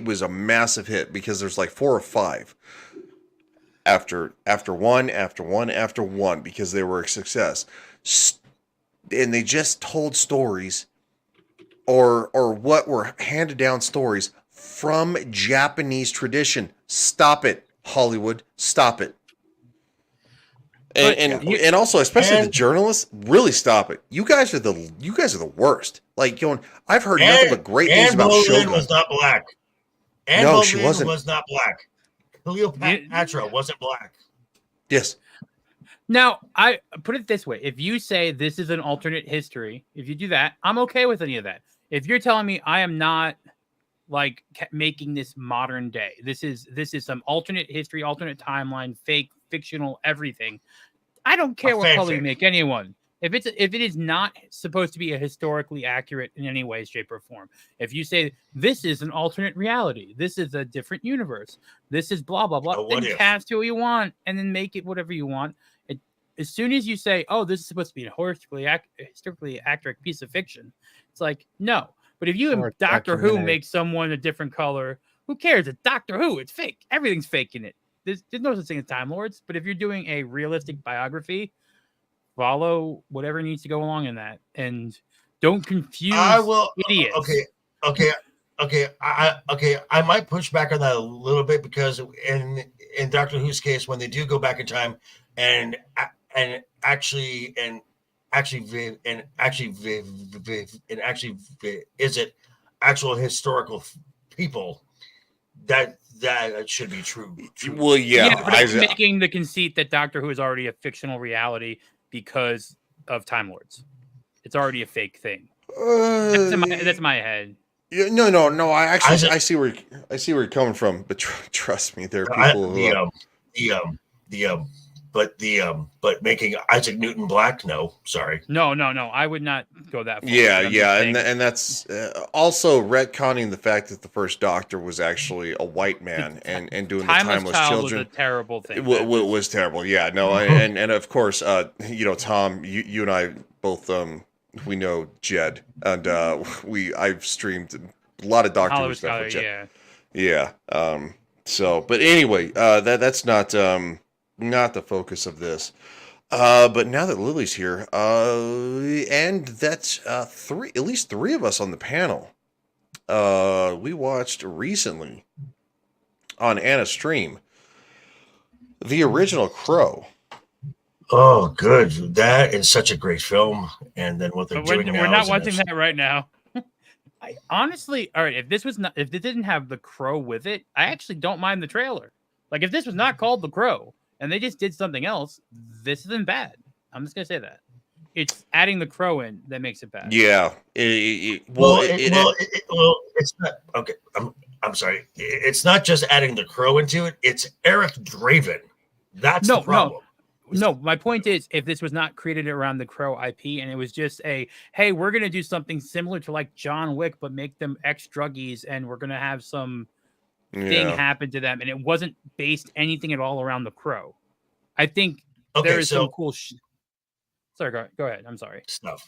was a massive hit because there's like 4 or 5 after one because they were a success, and they just told stories or what were handed down stories from Japanese tradition. Stop it, Hollywood! Stop it. And also, especially the journalists, really stop it. You guys are the worst. Like I've heard nothing but great things about Shogun. Was not black. No, she wasn't. Was not black. Cleopatra wasn't black. Yes. Now, I put it this way: if you say this is an alternate history, if you do that, I'm okay with any of that. If you're telling me I am not like making this modern day, this is some alternate history, alternate timeline, fake, fictional, everything. I don't care what color you make anyone. If it is not supposed to be a historically accurate in any way, shape, or form. If you say this is an alternate reality, this is a different universe, this is blah blah blah, then cast who you want and then make it whatever you want. As soon as you say, "Oh, this is supposed to be a historically accurate piece of fiction," it's like no. But if you Doctor Who makes someone a different color, who cares? It's Doctor Who. It's fake. Everything's fake in it. there's no such thing as Time Lords. But if you're doing a realistic biography, follow whatever needs to go along in that, and don't confuse idiots. Okay. I might push back on that a little bit because in Doctor Who's case, when they do go back in time and actually visit actual historical people, that should be true. Well, yeah, but I'm making the conceit that Doctor Who is already a fictional reality because of Time Lords. It's already a fake thing. That's my head. Yeah, no. I see where you're coming from, but trust me, there are people but making Isaac Newton black, no, sorry. No, I would not go that far. Yeah, and that's also retconning the fact that the first Doctor was actually a white man and doing the Timeless Children was a terrible thing. Was terrible. Yeah, no, and of course, Tom, you and I both we know Jed, and I've streamed a lot of Doctor Who stuff with Jed. Yeah. So, but anyway, that's not the focus of this. But now that Lily's here, and that's at least three of us on the panel. We watched recently on Anna's stream the original Crow. Oh, good! That is such a great film. And then what they're doing now, we're not watching that right now. I honestly, all right. If it didn't have the Crow with it, I actually don't mind the trailer. Like if this was not called the Crow and they just did something else, this isn't bad. I'm just gonna say that. It's adding the Crow in that makes it bad. Yeah. It's not okay. I'm sorry. It's not just adding the Crow into it. It's Eric Draven. That's the problem. No, my point is, if this was not created around the Crow IP and it was just hey, we're going to do something similar to like John Wick, but make them ex-druggies and we're going to have some thing happen to them. And it wasn't based anything at all around the Crow. I think there is some cool Sorry, go ahead. I'm sorry. Stuff.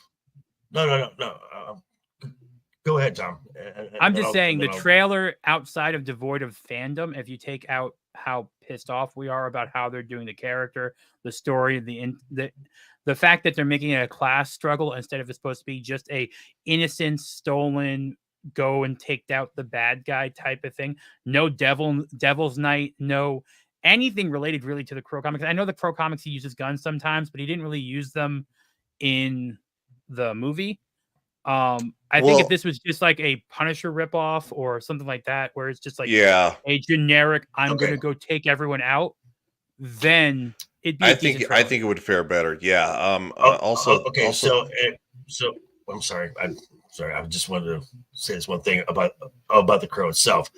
No. Go ahead, Tom. I'm just saying the trailer outside of devoid of fandom, if you take out how pissed off we are about how they're doing the character, the story, the fact that they're making it a class struggle instead of it's supposed to be just a innocent, stolen, go and take out the bad guy type of thing. No Devil's Night, no anything related really to the Crow comics. I know the Crow comics, he uses guns sometimes, but he didn't really use them in the movie. I think if this was just like a Punisher ripoff or something like that, where it's just like a generic, I'm going to go take everyone out, then it'd be. I think it would fare better. Yeah. So I'm sorry. I just wanted to say this one thing about the Crow itself.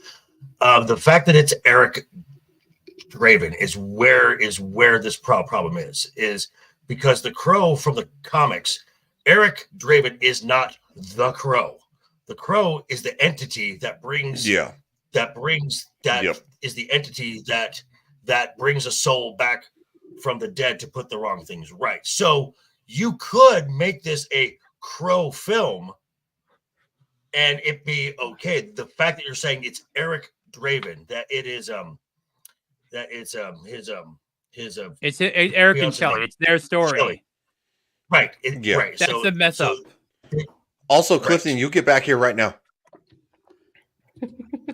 The fact that it's Eric Draven is where this problem is because the Crow from the comics. Eric Draven is not the Crow. The Crow is the entity that brings. Is the entity that brings a soul back from the dead to put the wrong things right. So you could make this a Crow film, and it be okay. The fact that you're saying it's Eric Draven, that it is it's Eric and Shelley. It's their story. Shelley. Right. Right. That's the mess up. Also, Clifton, you get back here right now.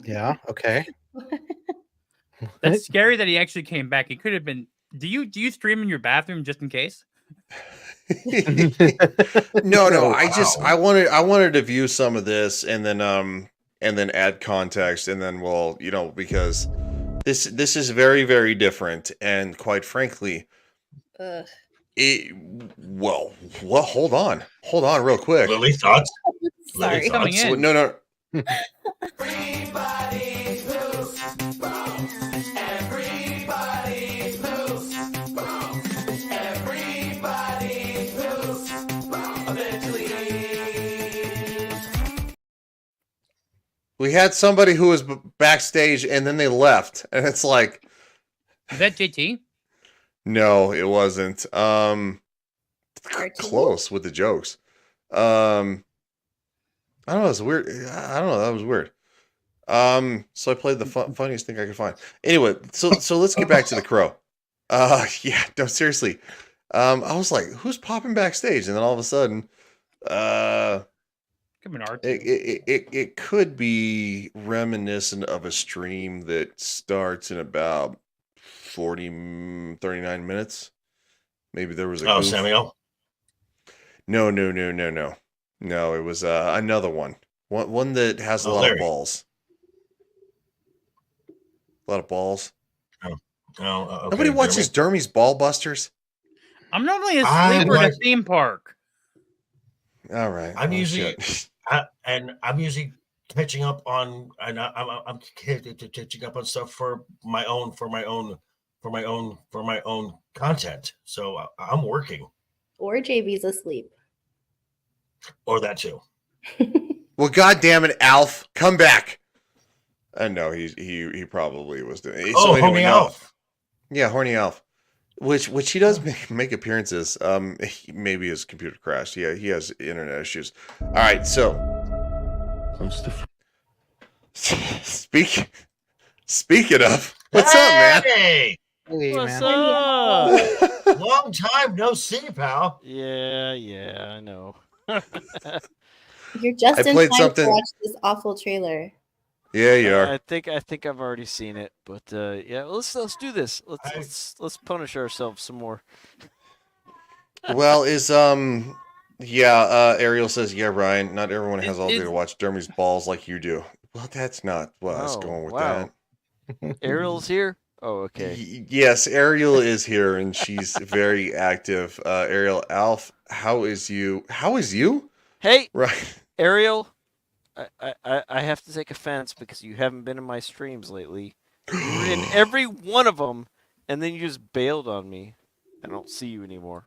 Yeah. Okay. That's scary that he actually came back. He could have been. Do you stream in your bathroom just in case? No. I wanted to view some of this and then add context and then because this is very, very different and quite frankly. Hold on real quick. Lily, thoughts? Sorry. Coming in. No. Everybody's loose. Everybody's loose. Everybody's loose. Eventually. We had somebody who was backstage and then they left, and it's like, is that JT? No, it wasn't. Close with the jokes. I don't know. It's weird. I don't know. That was weird. So I played the funniest thing I could find. Anyway, so let's get back to the Crow. Yeah, no, seriously. I was like, who's popping backstage? And then all of a sudden, it could be reminiscent of a stream that starts in about 39 minutes. Maybe there was a goof. Samiel? No. No, it was another one. One that has a lot Larry. of balls. A lot of balls. Okay. Nobody watches Dermy's Ball Busters. I'm normally a sleeper at a theme park. All right. I'm usually catching up on, and I'm catching up on stuff for my own content. So I'm working. Or JB's asleep. Or that too. Well, God damn it, Alf, come back. No, he probably was doing. Oh, so anyway, horny Alf. Yeah, horny Alf. Which he does make appearances. Maybe his computer crashed. Yeah, he has internet issues. All right, so speaking of, what's up, man? Hey, What's man. up? Long time no see, pal. Yeah, I know. You're just in time to watch this awful trailer. Yeah, you are. I think I've already seen it, but yeah, let's do this. Let's punish ourselves some more. Well, Ariel says, yeah, Ryan, not everyone has all day to watch Dermy's balls like you do. Well, that's not what I was going with that. Ariel's here? Oh, okay. Yes, Ariel is here, and she's very active. Ariel, Alf, how is you? Hey, right, Ariel, I have to take offense because you haven't been in my streams lately. You were in every one of them, and then you just bailed on me. I don't see you anymore.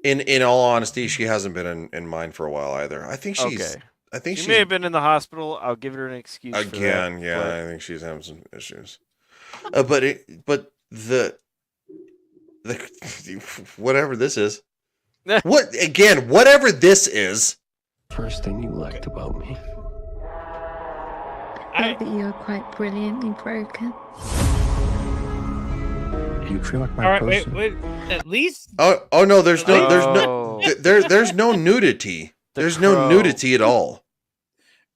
In all honesty, she hasn't been in mine for a while either. I think she's. Okay. I think she may have been in the hospital. I'll give her an excuse again. For that, yeah, but I think she's having some issues. But the whatever this is, whatever this is. First thing you liked about me. I think you're quite brilliantly broken. Do you feel like my All right, person? wait. At least. Oh no, there's no nudity. There's no nudity at all.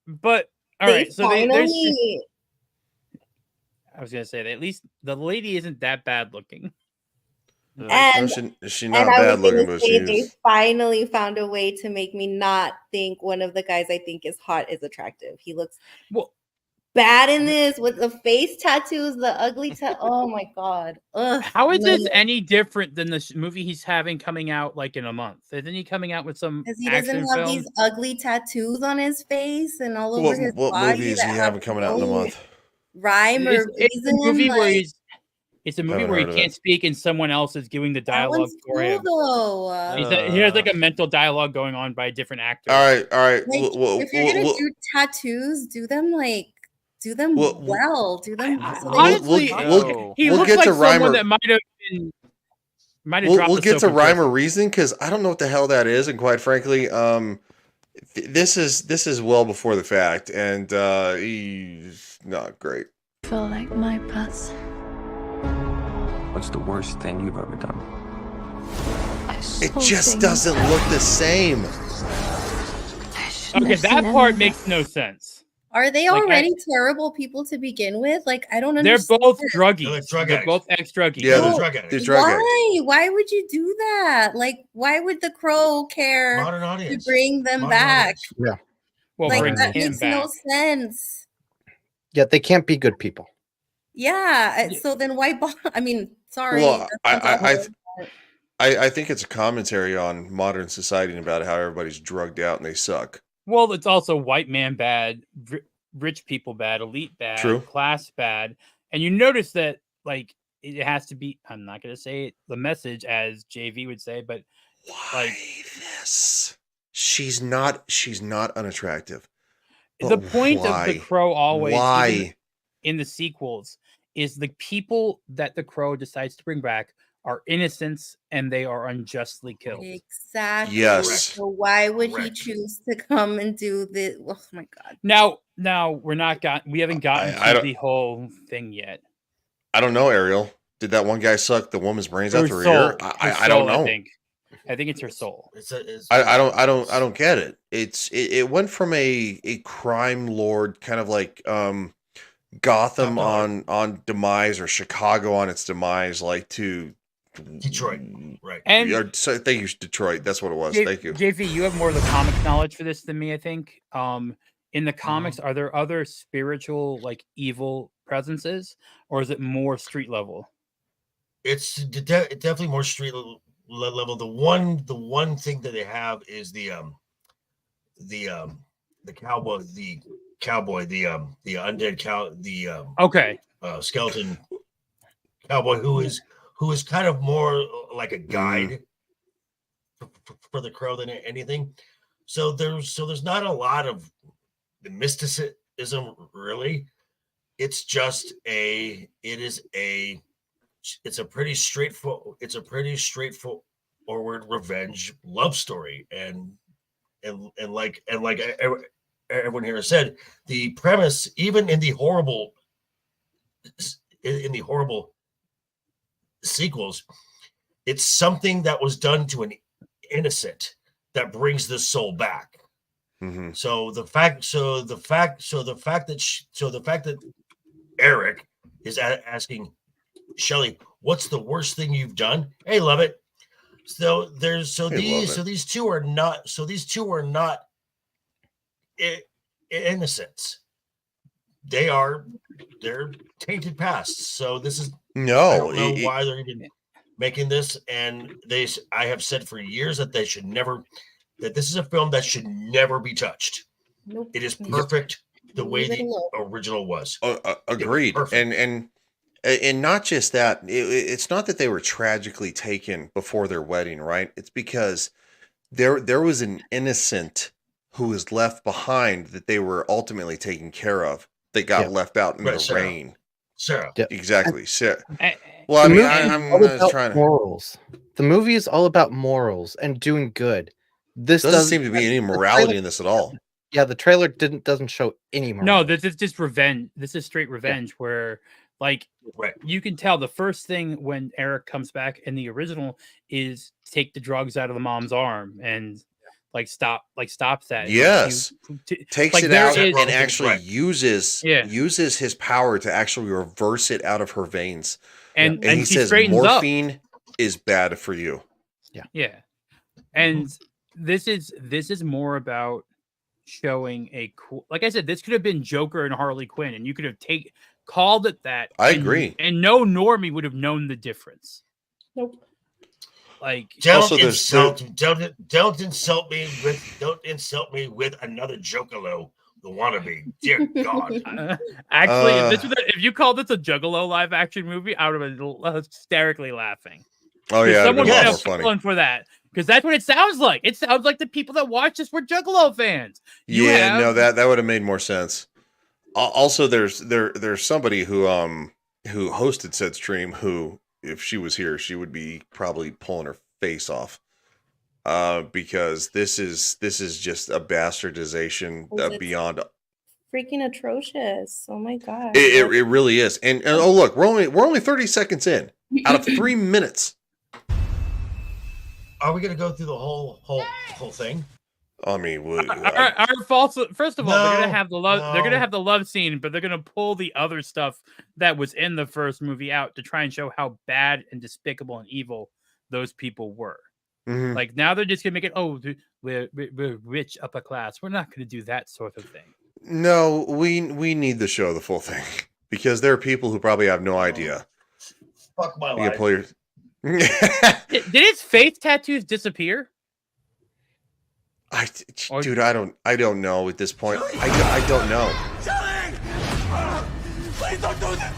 But all right, so there's. Finally, I was gonna say that at least the lady isn't that bad looking. and she's not bad looking, but they finally found a way to make me not think one of the guys I think is hot is attractive. He looks bad in this with the face tattoos, the ugly oh my god. Ugh, how is this any different than the movie he's having coming out like in a month? Isn't he coming out with some because he doesn't have these ugly tattoos on his face and all over his body? What movie is he having coming out in a month? Rhyme or it's a movie where he's. It's a movie where he can't speak and someone else is doing the dialogue for him. He has like a mental dialogue going on by a different actor. All right. Like, if you're gonna do tattoos, do them well. Do them. Honestly, he looks like someone that might have been. We'll get to rhyme or reason because I don't know what the hell that is, and quite frankly, this is well before the fact, and he's not great. Feel like my past. What's the worst thing you've ever done? It just doesn't look the same. Okay, that part makes no sense. Are they already terrible people to begin with? Like, I don't understand. They're both druggies. They're both ex-druggies. Yeah, they're drug addicts. Why would you do that? Like, why would the Crow care to bring them back? Yeah. Well, like, that makes no sense. Yeah, they can't be good people. Yeah. So then why? I mean, sorry. Well, I think it's a commentary on modern society and about how everybody's drugged out and they suck. Well, it's also white man bad, rich people bad, elite bad, class bad. And you notice that, like, it has to be, I'm not going to say it, the message, as JV would say, but why this? She's not unattractive. The point of the Crow always in the sequels is the people that the Crow decides to bring back are innocents and they are unjustly killed. Exactly. Yes. So why would he choose to come and do this? Oh my god. Now we haven't gotten to the whole thing yet. I don't know, Ariel. Did that one guy suck the woman's brains out her soul. ear? I don't know. I think it's her soul. I don't get it. It went from a crime lord kind of like Gotham on demise or Chicago on its demise, like to Detroit, right? And so thank you, Detroit. That's what it was. Thank you, JV. You have more of the comic knowledge for this than me, I think. In the comics, are there other spiritual like evil presences, or is it more street level? It's definitely more street level. The one thing that they have is the cowboy, the undead cow, the skeleton cowboy who is kind of more like a guide for the crow than anything. So there's not a lot of the mysticism really. It's just it's a pretty straightforward revenge love story, and like everyone here has said, the premise, even in the horrible sequels, it's something that was done to an innocent that brings the soul back. Mm-hmm. So the fact that Eric is asking Shelley, what's the worst thing you've done? Hey, love it. So these two are not innocents. They're tainted pasts. So this is I don't know why they're even making this. And I have said for years that this is a film that should never be touched. Nope. It is perfect the way the original was. Agreed. And not just that, it's not that they were tragically taken before their wedding, right? It's because there was an innocent who was left behind that they were ultimately taken care of. They got left out in the rain. Sarah. Exactly. Sarah. Well, I mean, I'm trying to. Morals. The movie is all about morals and doing good. This doesn't seem to be any morality in this at all. Yeah, the trailer doesn't show any morality. No, this is just revenge. This is straight revenge where, like, you can tell the first thing when Eric comes back in the original is take the drugs out of the mom's arm and stop that. Yes, takes it out and actually uses his power to actually reverse it out of her veins. And he says morphine is bad for you. Yeah. And this is more about showing a cool, like I said, this could have been Joker and Harley Quinn, and you could have called it that. I agree. And no normie would have known the difference. Nope. Like, don't insult me with another Jokalo, the wannabe. Dear God. Actually, if you called this a Juggalo live action movie, I would have been hysterically laughing. Oh yeah, someone would have more funny for that, because that's what it sounds like. It sounds like the people that watch this were Juggalo fans. That would have made more sense. Also, there's somebody who hosted said stream who, if she was here, she would be probably pulling her face off, because this is just a bastardization beyond freaking atrocious. Oh my god, it really is. And oh look, we're only 30 seconds in out of 3 minutes. Are we gonna go through the whole thing? I mean, our false. First of all, they're gonna have the love. They're gonna have the love scene, but they're gonna pull the other stuff that was in the first movie out to try and show how bad and despicable and evil those people were. Mm-hmm. Like now they're just gonna make it. Oh, we're rich upper class. We're not gonna do that sort of thing. No, we need to show the full thing because there are people who probably have no idea. Fuck my life. Did his face tattoos disappear? Dude, I don't know at this point. I don't know. Please don't do that.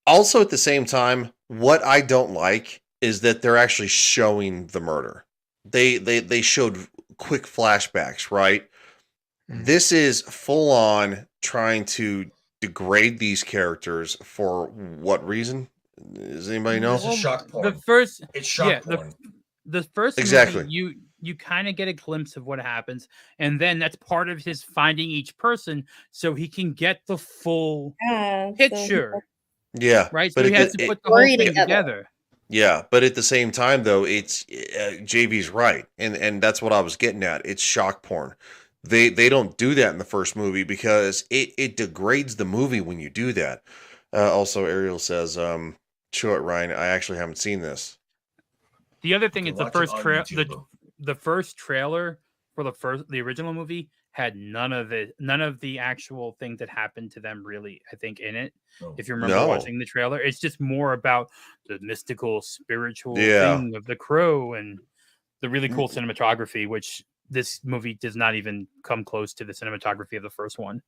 Also, at the same time, what I don't like is that they're actually showing the murder. They showed quick flashbacks, right? This is full on trying to degrade these characters for what reason? Does anybody know? This is shock porn. The first, It's shock porn. the first Exactly. movie, you kind of get a glimpse of what happens, and then that's part of his finding each person so he can get the full picture. Yeah, Right. So but he has to put the whole thing together. Yeah, but at the same time, though, it's JV's right, and that's what I was getting at. It's shock porn. They don't do that in the first movie because it degrades the movie when you do that. Also, Ariel says, "Show it, Ryan. I actually haven't seen this." The other thing is the first trailer for the original movie had none of the actual things that happened to them really, I think, in it. If you remember watching the trailer, it's just more about the mystical, spiritual thing of the crow and the really cool cinematography, which this movie does not even come close to the cinematography of the first one.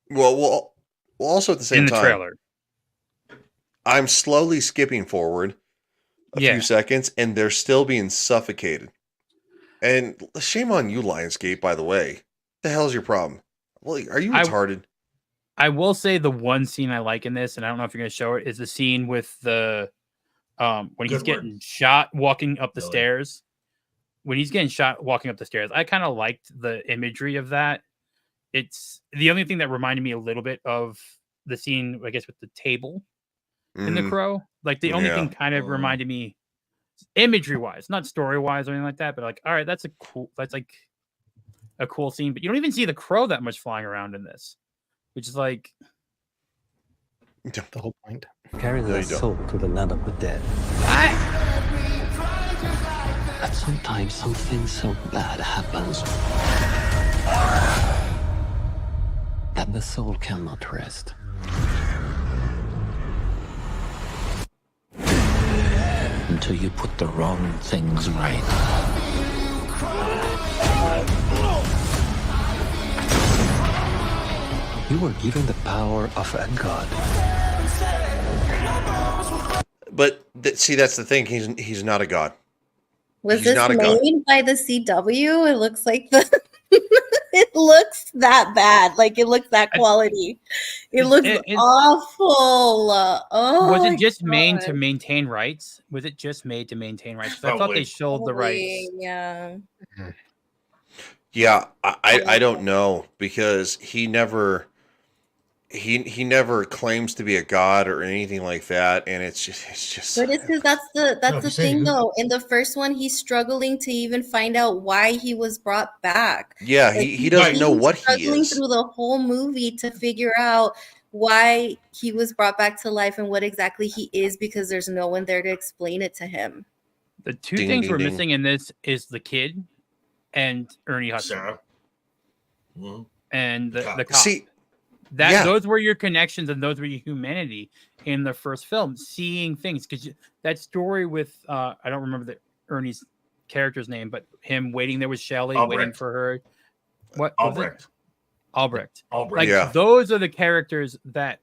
Well, also at the same time, trailer, I'm slowly skipping forward a few seconds, and they're still being suffocated. And shame on you, Lionsgate, by the way. The hell's your problem? Well, are you retarded? I will say the one scene I like in this, and I don't know if you're going to show it, is the scene with the when he's getting shot walking up the stairs. When he's getting shot walking up the stairs, I kind of liked the imagery of that. It's the only thing that reminded me a little bit of the scene, I guess, with the table in The Crow. Like the only thing kind of reminded me, imagery wise, not story wise or anything like that, but like, all right, that's like a cool scene. But you don't even see the crow that much flying around in this, which is like the whole point. Carry the soul to the land of the dead. But sometimes something so bad happens that the soul cannot rest. Until you put the wrong things right. You were given the power of a god. But see, that's the thing. He's not a god. Was this made by the CW? It looks like it looks that bad. Like it looks that quality. It looks awful. Was it just made to maintain rights? Was it just made to maintain rights? I thought they showed the rights. Yeah. Yeah, I don't know because he never claims to be a god or anything like that, and it's just. But it's because that's the thing though. In the first one, he's struggling to even find out why he was brought back. Yeah, like, he doesn't know what he is. Struggling through the whole movie to figure out why he was brought back to life and what exactly he is, because there's no one there to explain it to him. The two things we're missing in this is the kid and Ernie Hudson. And the cop. See. Those were your connections and those were your humanity in the first film, seeing things, because that story with I don't remember Ernie's character's name, but him waiting there with Shelley, waiting for her. What Albrecht. Like those are the characters that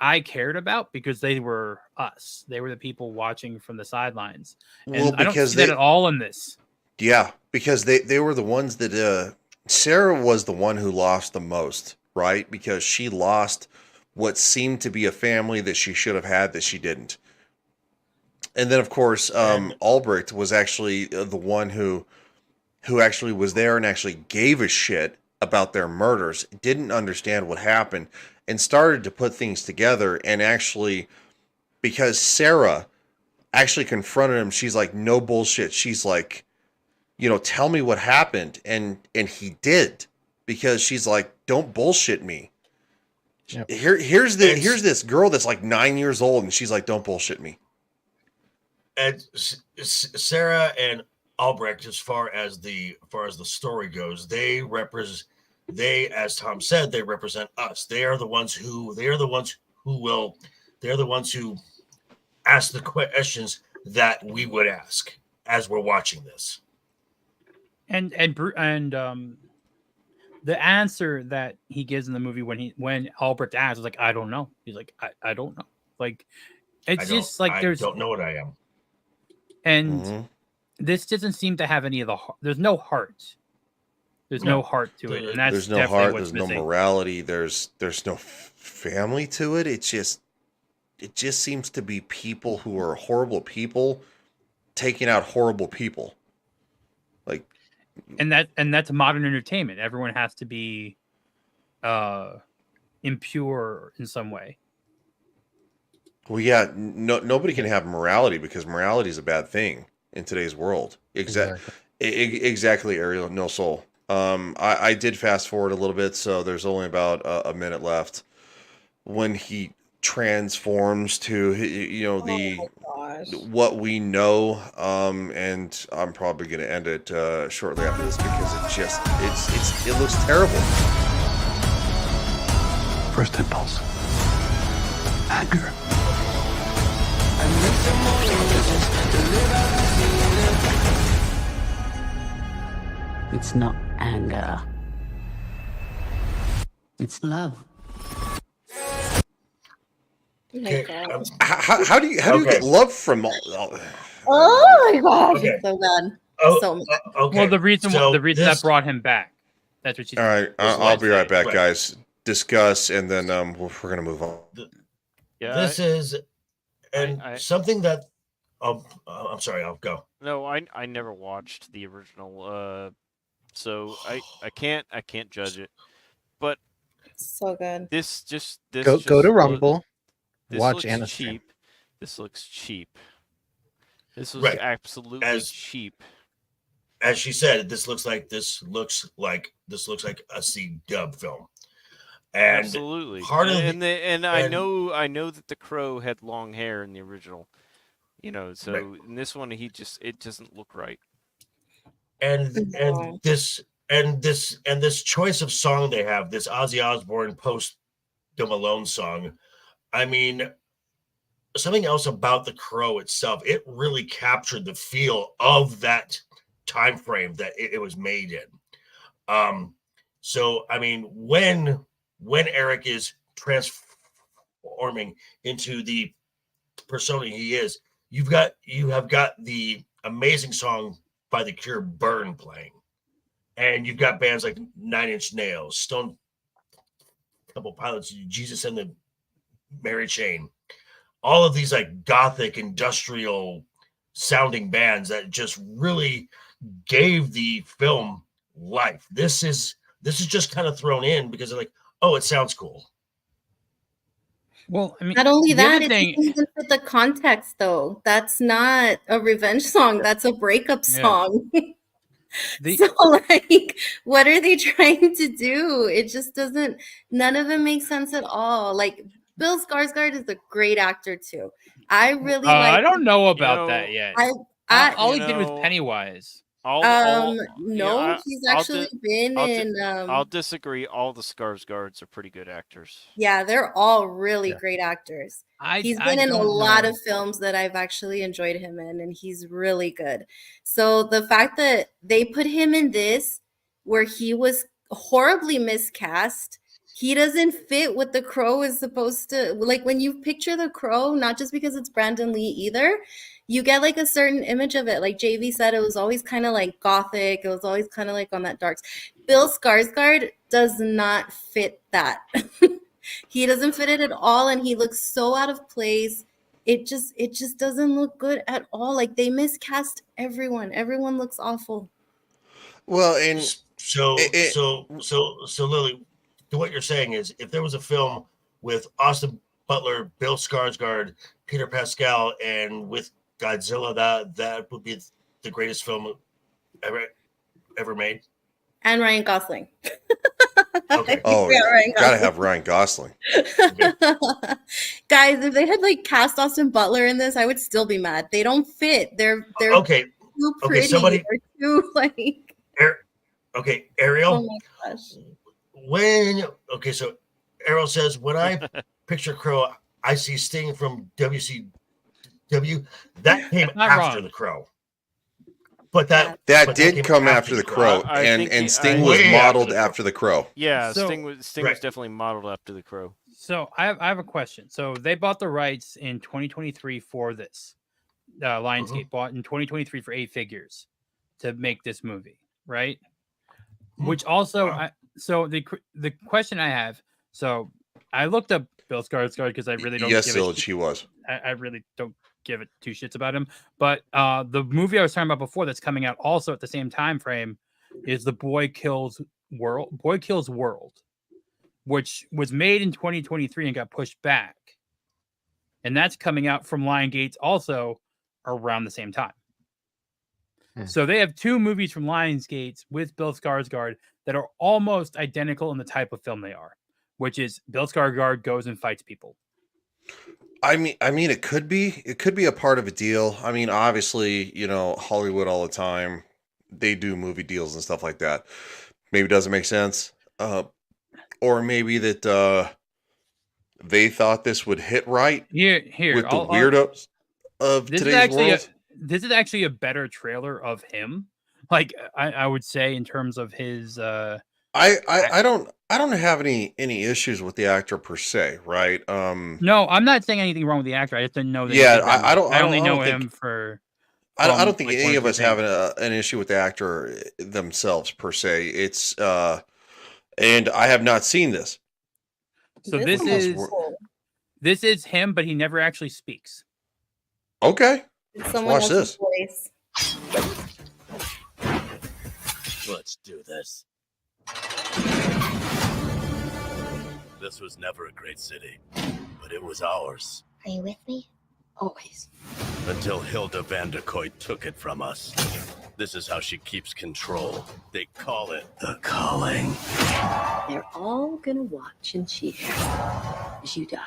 I cared about because they were us. They were the people watching from the sidelines. And I don't see that at all in this. Yeah, because they were the ones that Sarah was the one who lost the most. Right? Because she lost what seemed to be a family that she should have had that she didn't. And then, of course, Albrecht was actually the one who actually was there and actually gave a shit about their murders, didn't understand what happened, and started to put things together. And actually, because Sarah actually confronted him, she's like, no bullshit. She's like, tell me what happened. And he did. Because she's like, don't bullshit me. Yep. Here's this girl that's like 9 years old, and she's like, don't bullshit me. And Sarah and Albrecht, as far as the story goes, they, as Tom said, they represent us. They are the ones who ask the questions that we would ask as we're watching this. And the answer that he gives in the movie when Albrecht asks is like, I don't know. He's like, I don't know. Like, it's just like I don't know what I am. And this doesn't seem to have any of the. There's no heart. There's no heart to it, and that's there's no heart. There's no morality. There's no family to it. It's just it just seems to be people who are horrible people taking out horrible people. Like, and that's modern entertainment. Everyone has to be impure in some way. well, yeah, nobody can have morality because morality is a bad thing in today's world. Exactly, Ariel. No soul. I did fast forward a little bit, so there's only about a minute left when he transforms to what we know. And I'm probably going to end it shortly after this because it looks terrible. First impulse. Anger. It's not anger. It's love. Okay. How do you get love from all? Oh my gosh, Okay. it's so bad. Oh, So mad. okay. Well, the reason So that brought him back. That's what she's. All right, I'll be right back, Right. guys. Discuss, and then we're gonna move on. Yeah, This is I- something that. I'm sorry. I'll go. No, I never watched the original, so I can't judge it. But So good. this Go to Rumble. This Watch looks Anna stream. cheap. This looks cheap. This was Right. absolutely cheap. As she said, this looks like a C-dub film. And Absolutely. part of I know that the Crow had long hair in the original. So Right. in this one it doesn't look right. and this choice of song they have, this Ozzy Osbourne Post Malone song. I mean, something else about the Crow itself, it really captured the feel of that time frame that it was made in. So I mean, when Eric is transforming into the persona he is, you have got the amazing song by The Cure, Burn, playing, and you've got bands like Nine Inch Nails, Stone Temple Pilots, Jesus and the Mary Chain, all of these like gothic industrial sounding bands that just really gave the film life. This is just kind of thrown in because they're like, oh, it sounds cool. Well, I mean, Not only the other that, it thing- doesn't even fit the context though. That's not a revenge song. That's a breakup song. So like, what are they trying to do? It just doesn't. None of it makes sense at all. Like Bill Skarsgård is a great actor too. I really like. I don't know about that yet. All he did was Pennywise. No, he's actually been in. I'll disagree. All the Skarsgårds are pretty good actors. Yeah, they're all really great actors. He's been in a lot of films that I've actually enjoyed him in, and he's really good. So the fact that they put him in this, where he was horribly miscast, he doesn't fit what the Crow is supposed to. Like when you picture the Crow, not just because it's Brandon Lee either, you get like a certain image of it. Like JV said, it was always kind of like gothic. It was always kind of like on that dark. Bill Skarsgård does not fit that. He doesn't fit it at all, and he looks so out of place. It just doesn't look good at all. Like they miscast everyone. Everyone looks awful. Well, and so Lily, what you're saying is, if there was a film with Austin Butler, Bill Skarsgård, Peter Pascal, and with Godzilla, that would be the greatest film ever made. And Ryan Gosling. Okay. Oh, yeah, gotta have Ryan Gosling. Guys, if they had like cast Austin Butler in this, I would still be mad. They don't fit. They're okay. Too pretty. Somebody. They're too like. Okay, Ariel. Oh my gosh. So Ariel says, when I picture Crow, I see Sting from WCW. That came after the Crow. But that did come after the Crow, and Sting was modeled after the Crow. Yeah, Sting was definitely modeled after the Crow. So I have a question. So they bought the rights in 2023 for this. Lionsgate bought in 2023 for 8 figures to make this movie, right? Which also, so the question I have, so I looked up Bill Skarsgård because I really don't. Yes, give Sillage, he was. I really don't give it two shits about him. But the movie I was talking about before that's coming out also at the same time frame is The Boy Kills World, which was made in 2023 and got pushed back. And that's coming out from Lionsgate also around the same time. So they have two movies from Lionsgate with Bill Skarsgård that are almost identical in the type of film they are, which is Bill Skarsgård goes and fights people. I mean, it could be a part of a deal. I mean, obviously, Hollywood all the time, they do movie deals and stuff like that. Maybe it doesn't make sense. Or maybe that they thought this would hit right here with the weirdos of today's world. This is actually a better trailer of him. Like I would say in terms of his I don't have any issues with the actor per se, right? No, I'm not saying anything wrong with the actor. I just didn't know that. Yeah, I only know him for. I don't think any of us have an issue with the actor themselves per se. It's and I have not seen this. So this is him, but he never actually speaks. Okay, watch this. Voice. Let's do this. This was never a great city, but it was ours. Are you with me? Always. Until Hilda van der Kooi took it from us. This is how she keeps control. They call it the calling. They're all gonna watch and cheer as you die.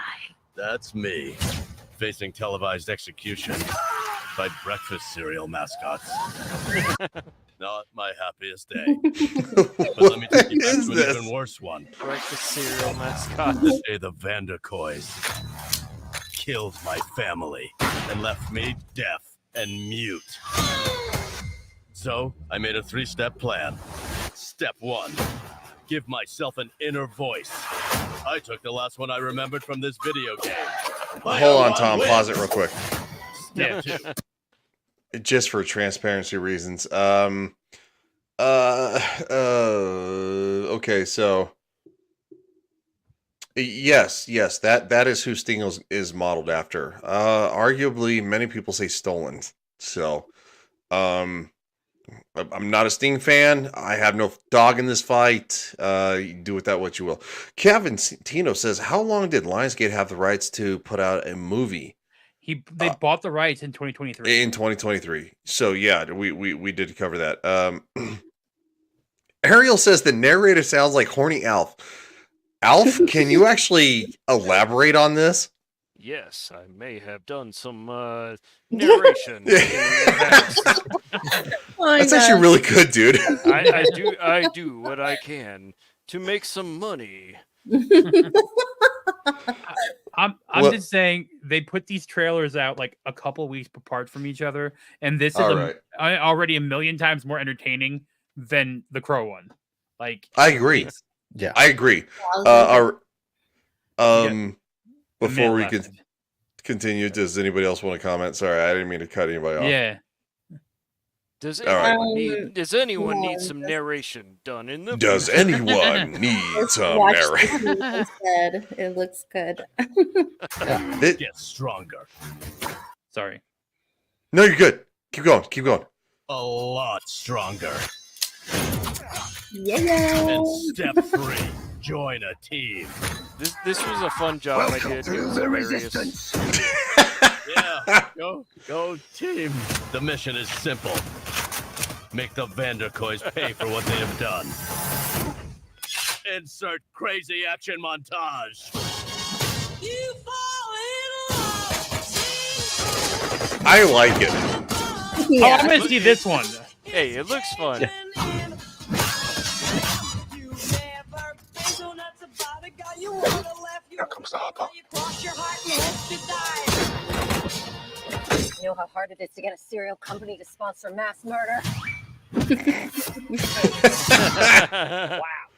That's me, facing televised execution by breakfast cereal mascots. Not my happiest day. But let me take you back to an even worse one. Breakfast cereal mascot. The day the Van der Koois killed my family and left me deaf and mute. So I made a 3-step plan. Step 1, give myself an inner voice. I took the last one I remembered from this video game. Hold on, Tom. Pause it real quick. Step 2. Just for transparency reasons. Okay, so yes, that is who Sting is modeled after. Arguably, many people say stolen. So, I'm not a Sting fan. I have no dog in this fight. You do with that what you will. Kevin Tino says, how long did Lionsgate have the rights to put out a movie? They bought the rights in 2023. In 2023. So yeah, we did cover that. Ariel says the narrator sounds like horny Alf. Alf, can you actually elaborate on this? Yes, I may have done some narration. That's actually really good, dude. I do what I can to make some money. I'm just saying they put these trailers out like a couple weeks apart from each other, and this is already a million times more entertaining than the Crow one. Like, I agree. Yeah, I agree. Before we could continue, does anybody else want to comment? Sorry, I didn't mean to cut anybody off. Yeah. Does anyone need some narration done in the? Does anyone need some narration? It looks good. Get stronger. Sorry. No, you're good. Keep going. A lot stronger. Yeah. And step 3, join a team. This was a fun job I did. It was hilarious. Yeah, go team. The mission is simple. Make the Van der Koois pay for what they have done. Insert crazy action montage. I like it. Yeah. Oh, I'm gonna see this one. Hey, it looks fun. Here comes the hopper. You know how hard it is to get a cereal company to sponsor mass murder? Wow.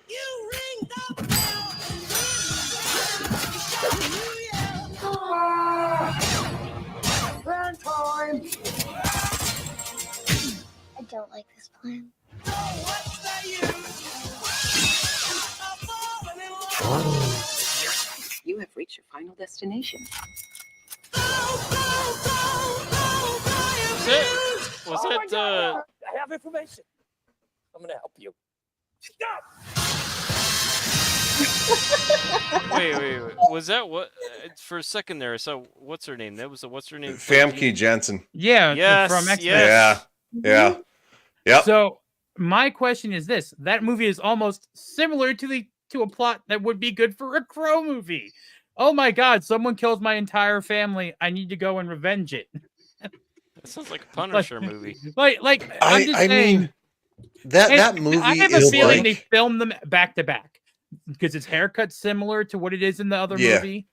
You ring the Grand time! I don't like this plan. reach your final destination. Was it? I have information. I'm gonna help you. Stop. Wait. Was that what? For a second there, so what's her name? That was what's her name? Famke Jensen. Yeah, Yes, from X-Men. yes. Yeah. Yep. So my question is this: that movie is almost similar to a plot that would be good for a Crow movie. Oh my God! Someone kills my entire family. I need to go and revenge it. That sounds like a Punisher movie. Like I'm just saying. Mean, that movie I have is a feeling like... they filmed them back to back because its haircut's similar to what it is in the other movie.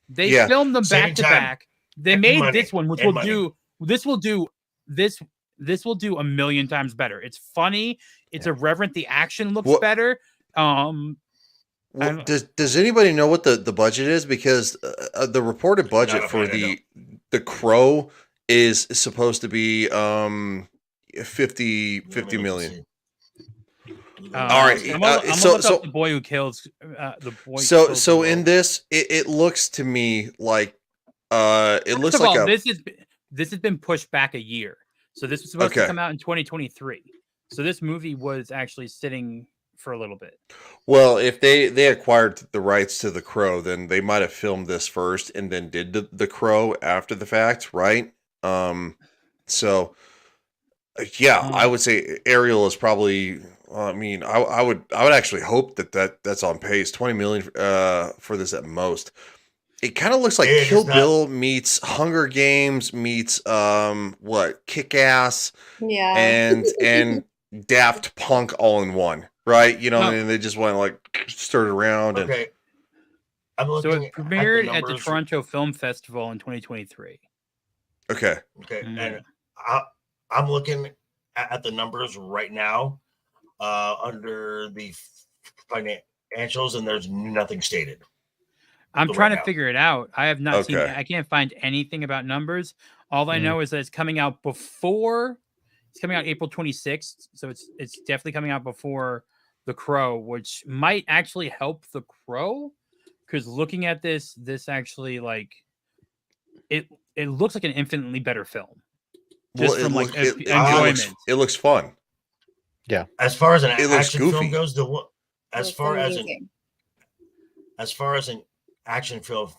They filmed them back to back. They made this one, which will do this will do a million times better. It's funny. It's irreverent. The action looks better. Does anybody know what the budget is? Because the reported budget for the Crow is supposed to be 50 million. All right. So the boy who kills the boy. So in this, it looks to me like it looks like this has been pushed back a year. So this was supposed to come out in 2023. So this movie was actually sitting for a little bit. Well, if they acquired the rights to The Crow, then they might have filmed this first and then did the Crow after the fact, right? So yeah, I would say Ariel is probably. I mean, I would actually hope that's on pace. 20 million for this at most. It kind of looks like Kill Bill meets Hunger Games meets Kick-Ass, and Daft Punk all in one, right? You know, and they just went like stirred around. Okay. And I'm looking so it premiered at the Toronto Film Festival in 2023. Okay. And I'm looking at the numbers right now under the financials, and there's nothing stated. I'm trying to figure it out. I have not seen it. I can't find anything about numbers. All I know is that it's coming out before. It's coming out April 26th, so it's definitely coming out before The Crow, which might actually help The Crow, because looking at this actually like it looks like an infinitely better film. Just from enjoyment. It looks fun. Yeah. As far as an action film goes, as far as an action film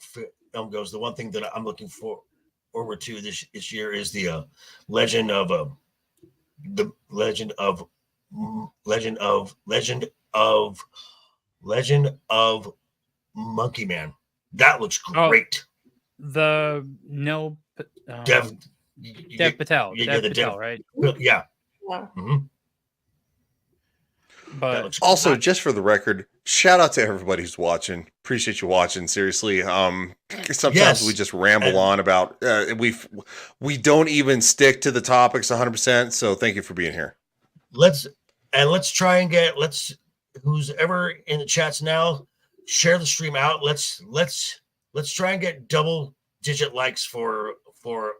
goes, the one thing that I'm looking forward to this year is the Legend of Monkey Man. That looks great. Dev Patel. Dev Patel, right? Yeah. Mm-hmm. But also, just for the record, shout out to everybody who's watching. Appreciate you watching. Seriously, sometimes we just ramble on about we don't even stick to the topics 100%. So thank you for being here. Let's try and who's ever in the chats now, share the stream out. Let's try and get double digit likes for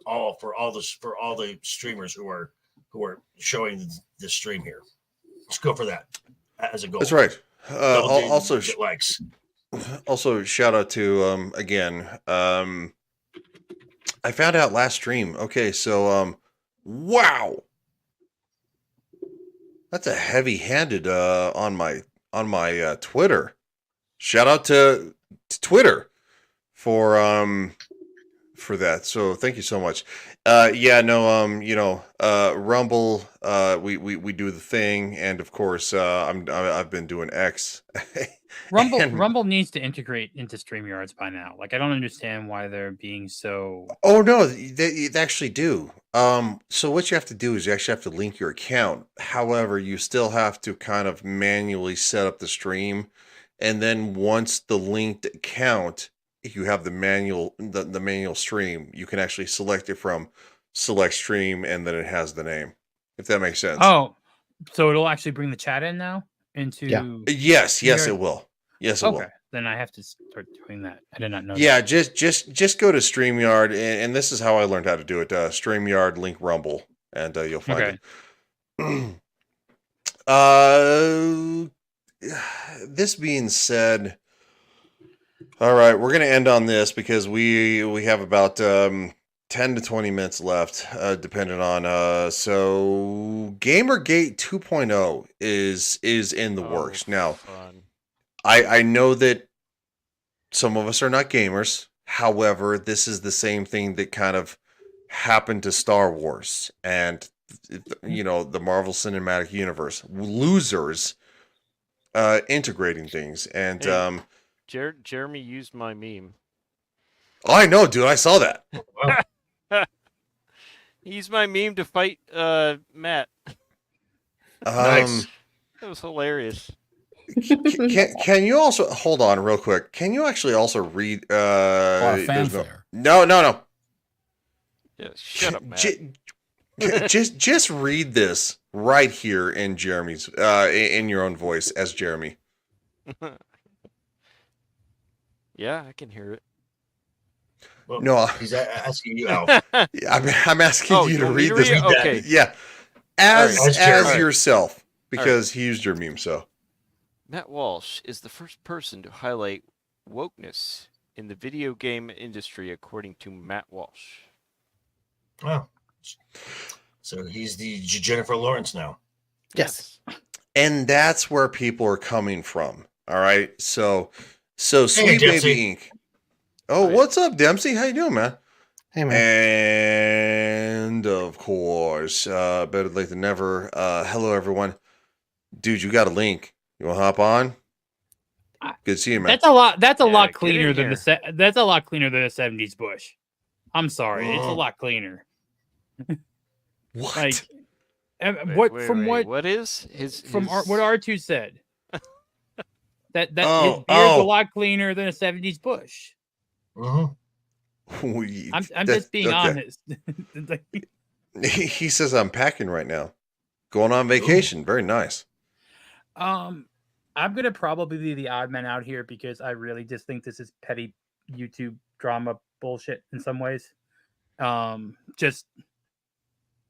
all the streamers who are showing the stream here. Let's go for that as a goal. That's right. Also, shout out to again. I found out last stream. Okay, so wow, that's a heavy-handed on my Twitter. Shout out to Twitter for that. So thank you so much. Rumble, we do the thing, and of course, I've been doing X. Rumble needs to integrate into StreamYards by now. Like, I don't understand why they're being so. Oh no, they actually do. So what you have to do is you actually have to link your account. However, you still have to kind of manually set up the stream, and then once the linked account, you have the manual stream, you can actually select it from select stream, and then it has the name, if that makes sense. Oh, so it'll actually bring the chat in now into yes it will. Yes, it will. Then I have to start doing that. I did not know. Yeah, just go to StreamYard, and this is how I learned how to do it. StreamYard, link Rumble, and you'll find it. This being said, All right, we're gonna end on this because we have about 10 to 20 minutes left, depending on so Gamergate 2.0 is in the works now. Fun. I know that some of us are not gamers. However, this is the same thing that kind of happened to Star Wars and the Marvel Cinematic Universe. Losers integrating things and Hey, Jeremy used my meme. Oh, I know, dude. I saw that. He used my meme to fight Matt. Nice. That was hilarious. Can you also hold on real quick? Can you actually also read? Fanfare. No. Yeah, shut up, Matt. Just read this right here in Jeremy's in your own voice as Jeremy. Yeah, I can hear it. Well, No, he's asking you, Alf. I'm asking you to read this. Okay. Yeah, as Jeremy. yourself because he used your meme. So Matt Walsh is the first person to highlight wokeness in the video game industry, according to Matt Walsh. Wow. So he's the Jennifer Lawrence now. Yes. And that's where people are coming from. All right. So Sweet Dempsey. Baby Inc. Oh, what's up, Dempsey? How you doing, man? Hey, man. And of course, better late than never. Hello, everyone. Dude, you got a link. You want to hop on? Good to see you, man. That's a lot. That's a lot get cleaner in than here. That's a lot cleaner than a '70s Bush. I'm sorry, it's a lot cleaner. What? Like, What is his what R2 said? that his Oh, beard's a lot cleaner than a '70s Bush. I'm just being honest. He says I'm packing right now, going on vacation. Very nice. I'm gonna probably be the odd man out here because I really just think this is petty YouTube drama bullshit in some ways. Just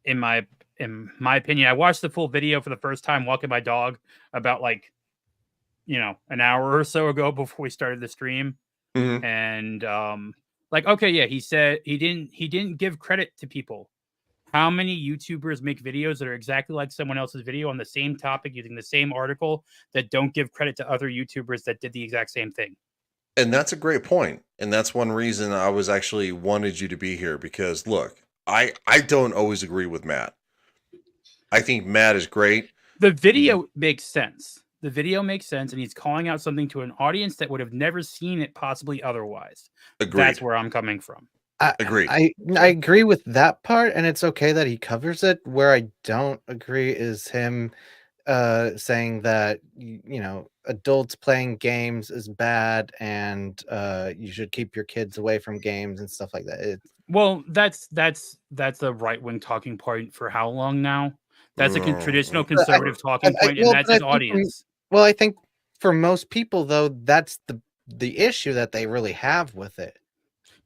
in my opinion, I watched the full video for the first time walking my dog about an hour or so ago before we started the stream, and okay, yeah, he said he didn't give credit to people. How many YouTubers make videos that are exactly like someone else's video on the same topic using the same article that don't give credit to other YouTubers that did the exact same thing? And that's a great point. And that's one reason I was actually wanted you to be here because look, I don't always agree with Matt. I think Matt is great. The video makes sense. The video makes sense, and he's calling out something to an audience that would have never seen it possibly otherwise. Agreed. That's where I'm coming from. Agreed. I agree with that part, and it's okay that he covers it. Where I don't agree is him saying that adults playing games is bad, and you should keep your kids away from games and stuff like that. Well, that's a right-wing talking point for how long now? That's a traditional conservative talking point, and that's his audience. I think for most people, though, that's the issue that they really have with it.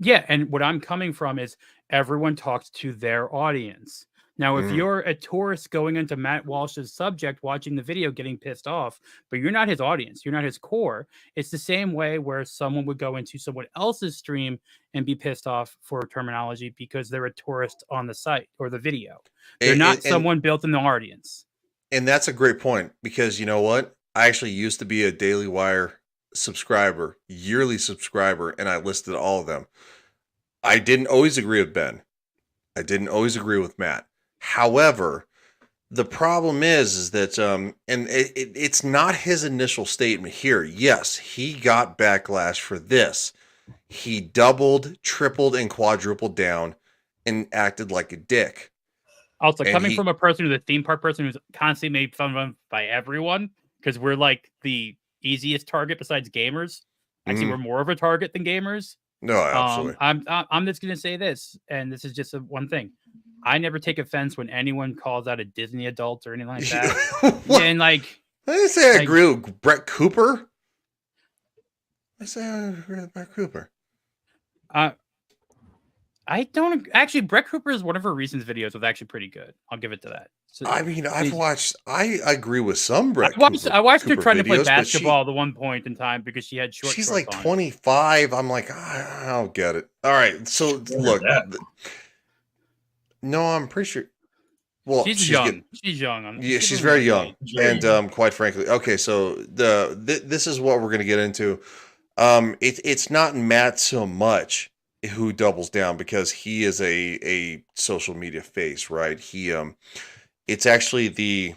Yeah, and what I'm coming from is everyone talks to their audience. Now, if you're a tourist going into Matt Walsh's subject, watching the video, getting pissed off, but you're not his audience, you're not his core, it's the same way where someone would go into someone else's stream and be pissed off for terminology because they're a tourist on the site or the video. They're not someone built in the audience. And that's a great point because you know what? I actually used to be a Daily Wire subscriber, yearly subscriber, and I listed all of them. I didn't always agree with Ben. I didn't always agree with Matt. However, the problem is that, and it's not his initial statement here. Yes, he got backlash for this. He doubled, tripled, and quadrupled down and acted like a dick. Also, coming from a person who's a theme park person who's constantly made fun of by everyone, because we're like the easiest target besides gamers. Actually, we're more of a target than gamers. No, absolutely. I'm just gonna say this, and this is just one thing. I never take offense when anyone calls out a Disney adult or anything like that. And I didn't say I agree with Brett Cooper. I say I agree with Brett Cooper. I don't actually. Brett Cooper is one of her recent videos was actually pretty good. I'll give it to that. So, I mean, I agree with some Brett I watched her Cooper trying to play videos, but basketball at one point in time because she had she's shorts like on. 25. I'm like, I don't get it. All right, so look, no, I'm pretty sure. Well, she's young. She's young. Yeah, she's very young, and quite frankly, okay. So this is what we're gonna get into. It's not Matt so much who doubles down because he is a social media face, right? It's actually the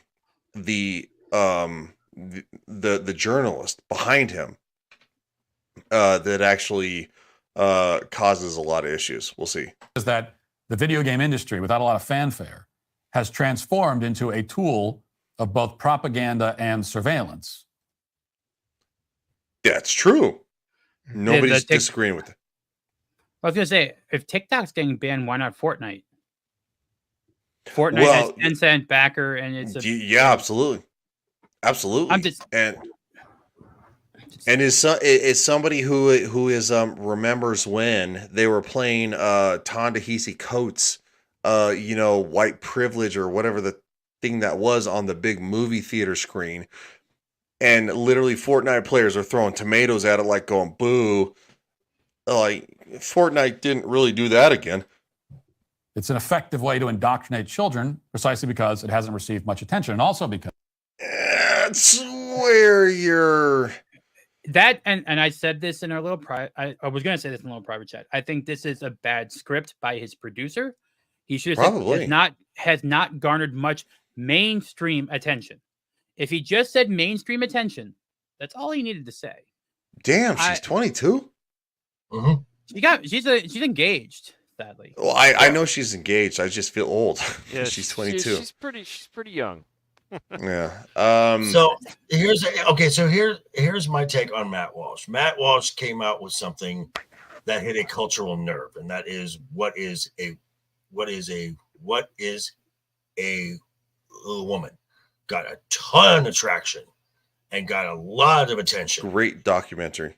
journalist behind him that actually causes a lot of issues. We'll see. Is that the video game industry, without a lot of fanfare, has transformed into a tool of both propaganda and surveillance. That's true. Nobody's disagreeing with it. I was gonna say, if TikTok's getting banned, why not Fortnite? Fortnite has Tencent backer, and it's yeah, absolutely. And is somebody who is remembers when they were playing Ta-Nehisi Coates, white privilege or whatever the thing that was on the big movie theater screen, and literally Fortnite players are throwing tomatoes at it, like going boo. Like Fortnite didn't really do that again. It's an effective way to indoctrinate children, precisely because it hasn't received much attention, and also because that's where you're. That and I said this in our little I was going to say this in a little private chat. I think this is a bad script by his producer. He should have said has not garnered much mainstream attention. If he just said mainstream attention, that's all he needed to say. Damn, she's 22. Mm-hmm. She's engaged. Sadly. Well, I know she's engaged. I just feel old. Yeah, she's 22. She's pretty young. Yeah. So here's my take on Matt Walsh. Matt Walsh came out with something that hit a cultural nerve, and that is what is a little woman. Got a ton of traction and got a lot of attention. Great documentary.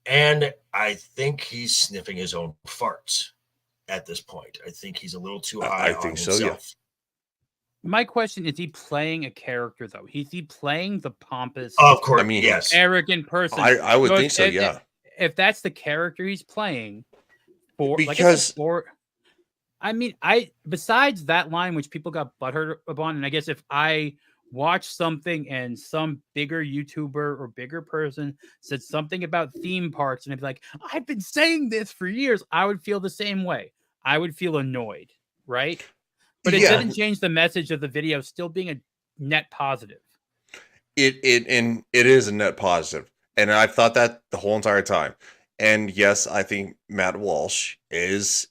And I think he's sniffing his own farts at this point. I think he's a little too high on himself. Yeah. My question is: he playing a character though? Is he playing the pompous, of course, yes, arrogant person? I would think so. Yeah. If that's the character he's playing, besides that line which people got butthurt upon, and I guess if I watch something and some bigger YouTuber or bigger person said something about theme parks, and I'd be like, I've been saying this for years, I would feel the same way. I would feel annoyed, right? But it doesn't change the message of the video still being a net positive. It is a net positive. And I've thought that the whole entire time. And yes, I think Matt Walsh he's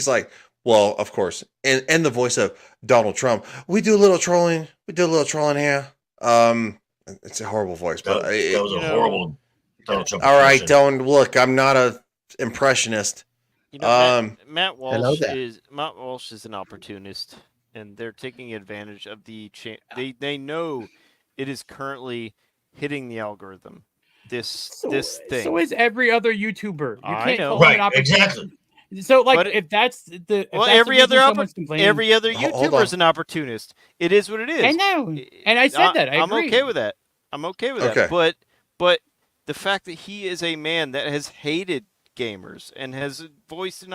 like, well, of course, and the voice of Donald Trump. We do a little trolling. Here. It's a horrible voice, but that was a horrible Donald Trump. All right, don't look. I'm not a impressionist. Matt Walsh is an opportunist, and they're taking advantage of the they know it is currently hitting the algorithm. This thing. So is every other YouTuber. You can't know. Call him an opportunist. Exactly. So, if that's the every other YouTuber is an opportunist. It is what it is. I know, and I said that. I'm okay with that. But the fact that he is a man that has hated gamers and has voiced an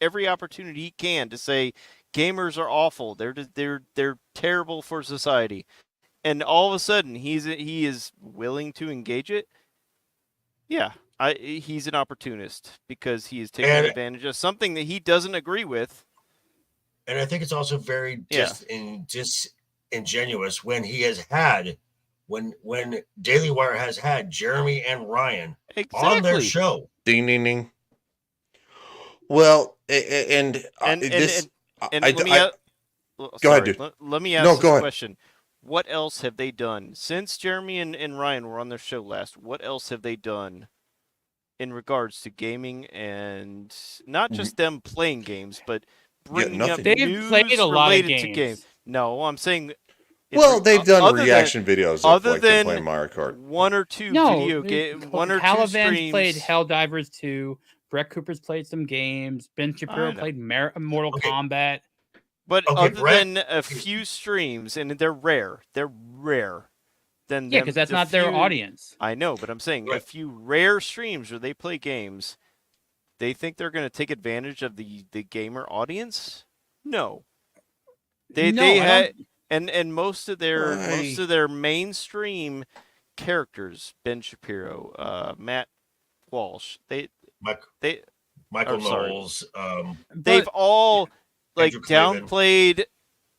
every opportunity he can to say gamers are awful. They're terrible for society, and all of a sudden he is willing to engage it. Yeah. He's an opportunist because he is taking advantage of something that he doesn't agree with. And I think it's also very disingenuous when he has had, when Daily Wire has had Jeremy and Ryan on their show. Ding, ding, ding. Well, Go ahead, dude. Let me ask this question. What else have they done since Jeremy and Ryan were on their show last? What else have they done in regards to gaming, and not just them playing games, but bringing up news related to games? No, I'm saying. Well, they've done reaction videos of them playing Mario Kart. One or two video games, one or two streams. Played Helldivers 2. Brett Cooper's played some games. Ben Shapiro played Mortal Kombat. But other than a few streams, and they're rare. Then yeah, because that's not their audience. I know, but I'm saying a few rare streams where they play games, they think they're going to take advantage of the gamer audience. No, and most of their mainstream characters, Ben Shapiro, Matt Walsh, Michael Knowles, they've all Andrew Clavin. downplayed.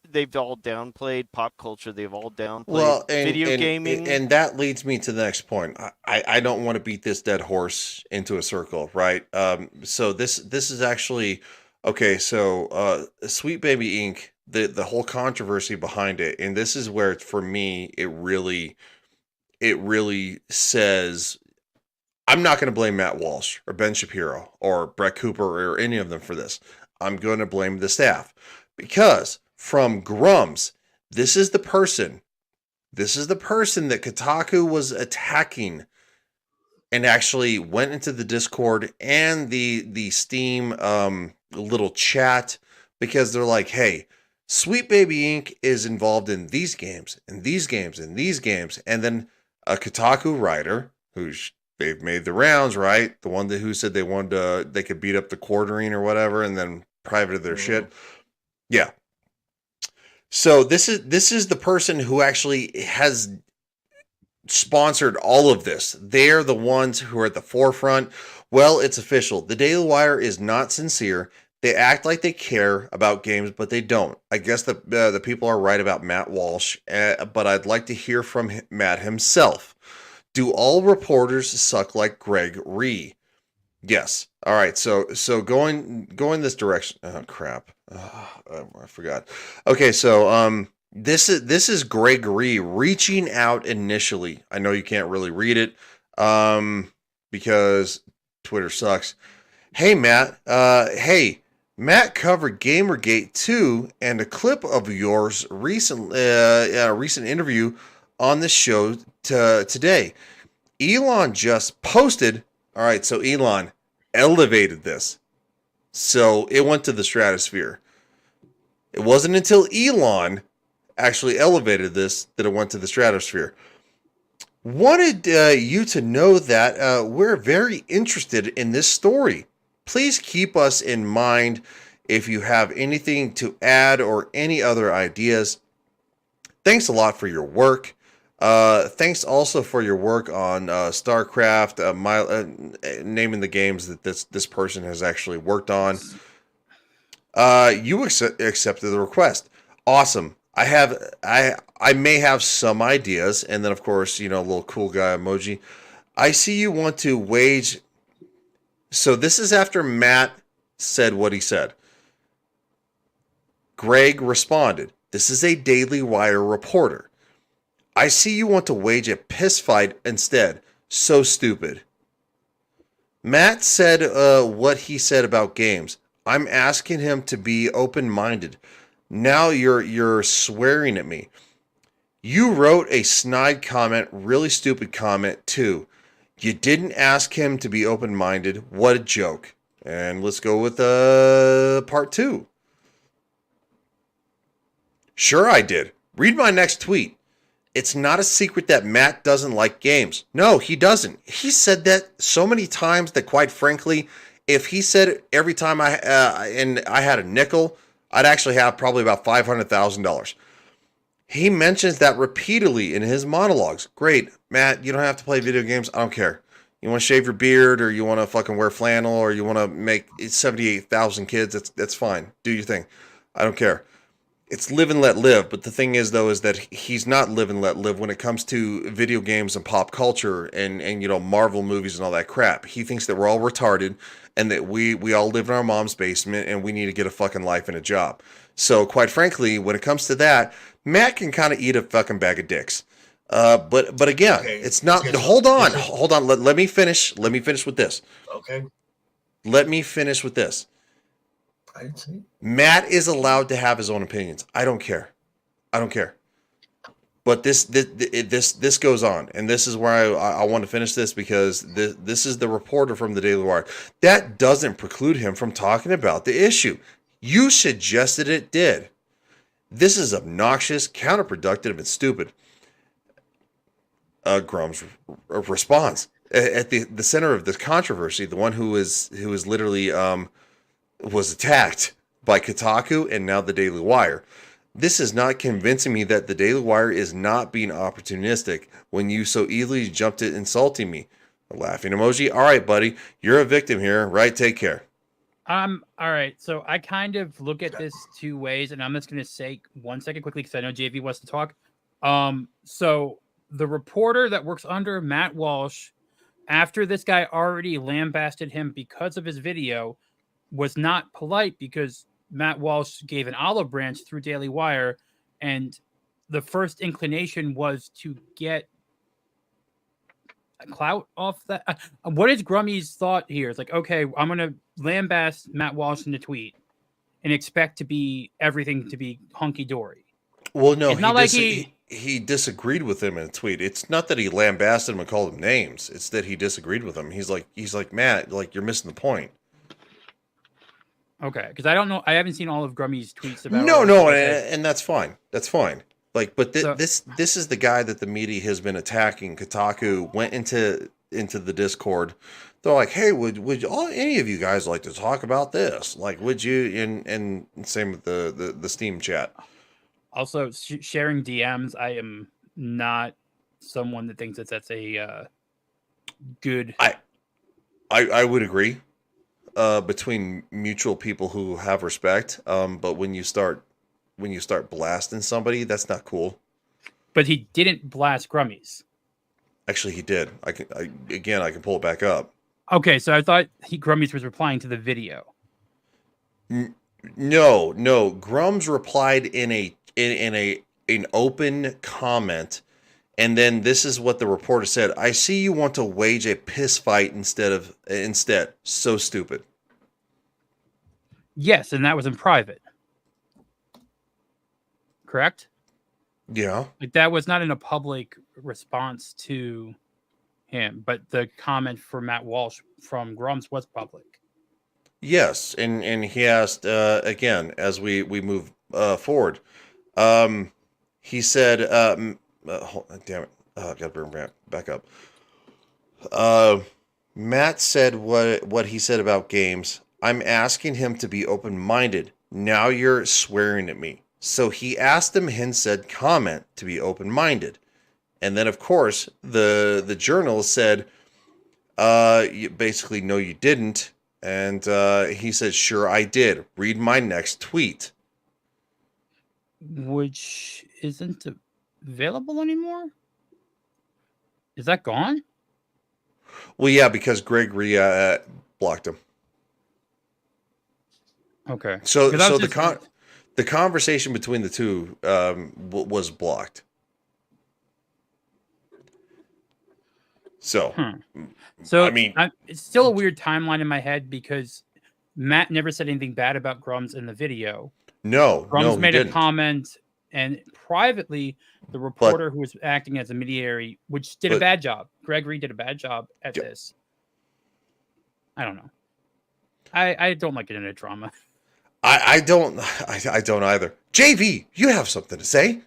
They've all downplayed pop culture. They've all downplayed video gaming. And that leads me to the next point. I don't want to beat this dead horse into a circle, right? So this is actually okay. So Sweet Baby Inc., the whole controversy behind it, and this is where for me it really says I'm not going to blame Matt Walsh or Ben Shapiro or Brett Cooper or any of them for this. I'm going to blame the staff because from Grums, this is the person that Kotaku was attacking and actually went into the Discord and the Steam little chat because they're like, hey, Sweet Baby Inc. is involved in these games and these games and these games. And then a Kotaku writer they've made the rounds, right? The one who said they could beat up the quartering or whatever and then privated their shit. Yeah. So this is the person who actually has sponsored all of this. They're the ones who are at the forefront. Well, it's official. The Daily Wire is not sincere. They act like they care about games, but they don't. I guess the people are right about Matt Walsh, but I'd like to hear from Matt himself. Do all reporters suck like Greg Ree? Yes. All right. So going this direction. Oh crap. I forgot. Okay. So this is Greg Ree reaching out initially. I know you can't really read it because Twitter sucks. Hey Matt. Hey. Matt covered Gamergate 2 and a clip of yours recent interview on the show today. Elon just posted. All right, so Elon elevated this. So it went to the stratosphere. It wasn't until Elon actually elevated this that it went to the stratosphere. Wanted you to know that we're very interested in this story. Please keep us in mind if you have anything to add or any other ideas. Thanks a lot for your work. Thanks also for your work on StarCraft, naming the games that this person has actually worked on. You accepted the request. Awesome. I may have some ideas, and then of course, a little cool guy emoji. I see you want to wage. So this is after Matt said what he said. Greg responded, this is a Daily Wire reporter. I see you want to wage a piss fight instead. So stupid. Matt said what he said about games. I'm asking him to be open-minded. Now you're swearing at me. You wrote a snide comment, really stupid comment too. You didn't ask him to be open-minded. What a joke. And let's go with part 2. Sure I did. Read my next tweet. It's not a secret that Matt doesn't like games. No, he doesn't. He said that so many times that quite frankly, if he said it every time I had a nickel, I'd actually have probably about $500,000. He mentions that repeatedly in his monologues. Great, Matt, you don't have to play video games. I don't care. You want to shave your beard or you want to fucking wear flannel or you want to make 78,000 kids, that's fine. Do your thing. I don't care. It's live and let live. But the thing is, though, is that he's not live and let live when it comes to video games and pop culture and Marvel movies and all that crap. He thinks that we're all retarded and that we all live in our mom's basement and we need to get a fucking life and a job. So quite frankly, when it comes to that, Matt can kind of eat a fucking bag of dicks. But again, okay, it's not. Hold on. Let me finish. Let me finish with this. Okay. Let me finish with this. I didn't see. Matt is allowed to have his own opinions. I don't care. But this goes on, and this is where I want to finish this because this is the reporter from the Daily Wire. That doesn't preclude him from talking about the issue. You suggested it did. This is obnoxious, counterproductive, and stupid. Grum's response at the center of this controversy, the one who was literally was attacked by Kotaku and now the Daily Wire. This is not convincing me that the Daily Wire is not being opportunistic when you so easily jumped at insulting me. A laughing emoji. All right, buddy, you're a victim here, right? Take care. All right. So I kind of look at this two ways, and I'm just going to say 1 second quickly because I know JV wants to talk. So the reporter that works under Matt Walsh, after this guy already lambasted him because of his video, was not polite because Matt Walsh gave an olive branch through Daily Wire, and the first inclination was to get clout off that. What is Grummy's thought here? It's like, okay, I'm going to lambast Matt Walsh in the tweet and expect everything to be hunky-dory. Well, no, he disagreed with him in a tweet. It's not that he lambasted him and called him names. It's that he disagreed with him. He's like, Matt, like, you're missing the point. Okay, because I don't know. I haven't seen all of Grummy's tweets about. No, and that's fine. That's fine. Like, but this is the guy that the media has been attacking. Kotaku went into the Discord. They're like, hey, would any of you guys like to talk about this? Like, would you? And same with the Steam chat. Also, sharing DMs. I am not someone that thinks that that's a good. I would agree. Between mutual people who have respect, but when you start blasting somebody, that's not cool. But he didn't blast Grummy's. Actually, he did. I can pull it back up. Okay, so I thought Grummy's was replying to the video. No. Grums replied in an open comment, and then this is what the reporter said: "I see you want to wage a piss fight instead. So stupid." Yes, and that was in private. Correct? Yeah. Like that was not in a public response to him, but the comment for Matt Walsh from Grums was public. Yes, and he asked again as we move forward. He said, damn it, gotta bring back up. Matt said what he said about games. I'm asking him to be open-minded. Now you're swearing at me. So he asked him in said comment to be open-minded. And then, of course, the journalist said, basically, no, you didn't. And he said, sure, I did. Read my next tweet. Which isn't available anymore? Is that gone? Well, yeah, because Gregory blocked him. Okay. So the conversation between the two was blocked. So, I mean, it's still a weird timeline in my head because Matt never said anything bad about Grums in the video. No, Grums made a comment, and privately, the reporter who was acting as a mediator, which did a bad job. Gregory did a bad job at this. I don't know. I don't like it in a drama. I don't either. JV, you have something to say?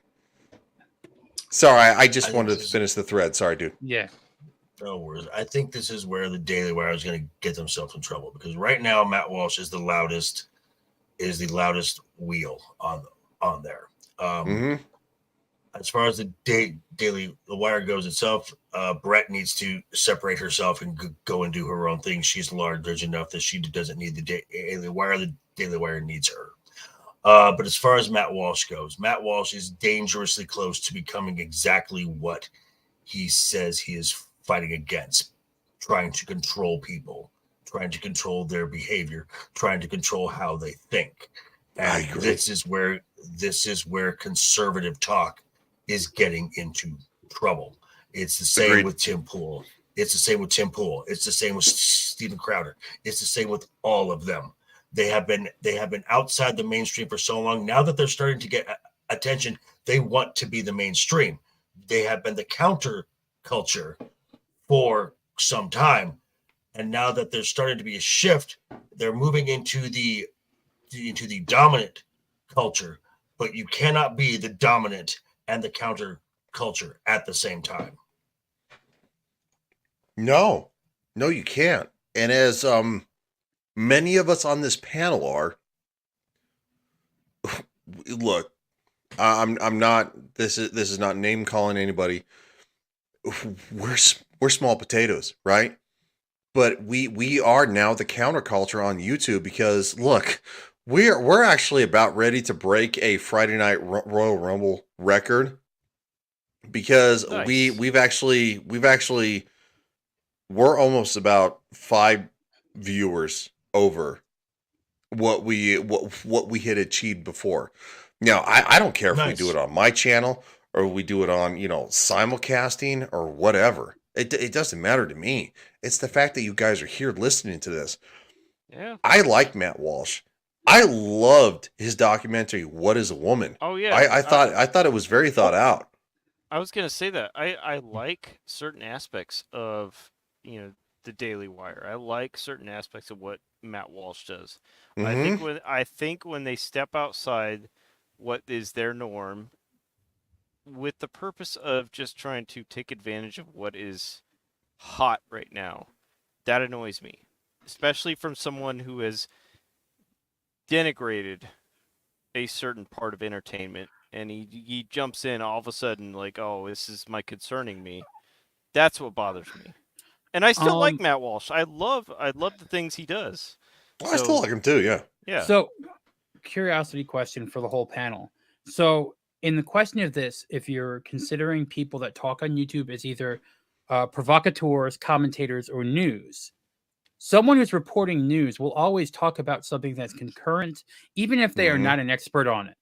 Sorry, I just wanted to finish the thread. Sorry, dude. Yeah. No worries. I think this is where the Daily Wire is going to get themselves in trouble because right now Matt Walsh is the loudest wheel on there. As far as the Daily Wire goes itself, Brett needs to separate herself and go and do her own thing. She's large enough that she doesn't need the Daily Wire. The Daily Wire needs her. But as far as Matt Walsh goes, Matt Walsh is dangerously close to becoming exactly what he says he is fighting against, trying to control people, trying to control their behavior, trying to control how they think. And this is where conservative talk is getting into trouble. It's the same with Tim Pool. It's the same with Steven Crowder. It's the same with all of them. They have been outside the mainstream for so long. Now that they're starting to get attention, they want to be the mainstream. They have been the counter culture for some time, and now that there's starting to be a shift, they're moving into the dominant culture but you cannot be the dominant and the counter culture at the same time. No, you can't. And as many of us on this panel are, look, I'm not. This is not name calling anybody. We're small potatoes, right? But we are now the counterculture on YouTube because look, we're actually about ready to break a Friday Night Royal Rumble record because Nice. we've actually we're almost about 5 viewers over what we had achieved before. Now, I don't care if we do it on my channel or we do it on, simulcasting or whatever. It doesn't matter to me. It's the fact that you guys are here listening to this. Yeah. I like Matt Walsh. I loved his documentary, What is a Woman? Oh yeah. I thought it was very thought out. I was gonna say that. I like certain aspects of, the Daily Wire. I like certain aspects of what Matt Walsh does. Mm-hmm. I think when they step outside what is their norm with the purpose of just trying to take advantage of what is hot right now, that annoys me, especially from someone who has denigrated a certain part of entertainment, and he jumps in all of a sudden like, oh, this is my concerning me. That's what bothers me. And I still like Matt Walsh. I love the things he does. I still like him too, yeah. Yeah. So, curiosity question for the whole panel. So, in the question of this, if you're considering people that talk on YouTube as either provocateurs, commentators, or news, someone who's reporting news will always talk about something that's concurrent, even if they are not an expert on it,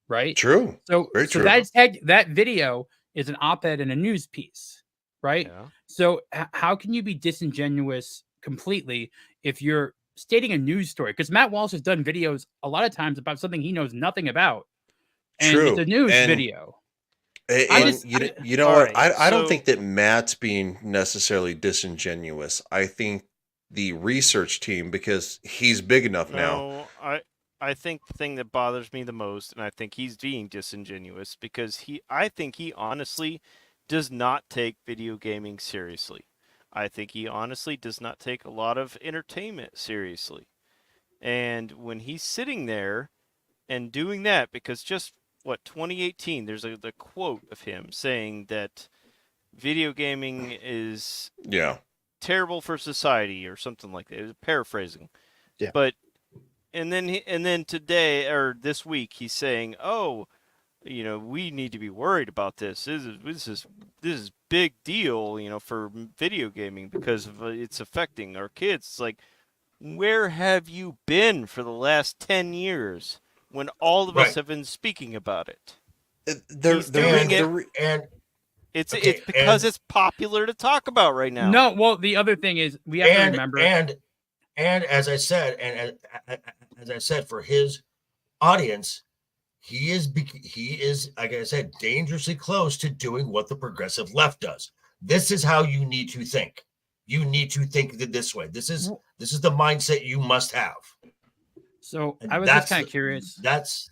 right? True. So, Very true. that video is an op-ed and a news piece, right? Yeah. So, how can you be disingenuous completely if you're stating a news story? Because Matt Walsh has done videos a lot of times about something he knows nothing about. And True. It's a news video. You know what? I don't think that Matt's being necessarily disingenuous. I think the research team, because he's big enough now. I think the thing that bothers me the most, and I think he's being disingenuous, because I think he honestly does not take video gaming seriously. I think he honestly does not take a lot of entertainment seriously. And when he's sitting there and doing that, because just 2018, there's the quote of him saying that video gaming is terrible for society or something like that. It was paraphrasing. Yeah. But and then today or this week he's saying, "Oh, we need to be worried about this. This is big deal, for video gaming because of it's affecting our kids." It's like, where have you been for the last 10 years when all of us have been speaking about it? It's because it's popular to talk about right now. No, well, the other thing is we have to remember, and as I said, for his audience, he is, like I said, dangerously close to doing what the progressive left does. This is how you need to think. You need to think this way. This is the mindset you must have. So I was just kind of curious. That's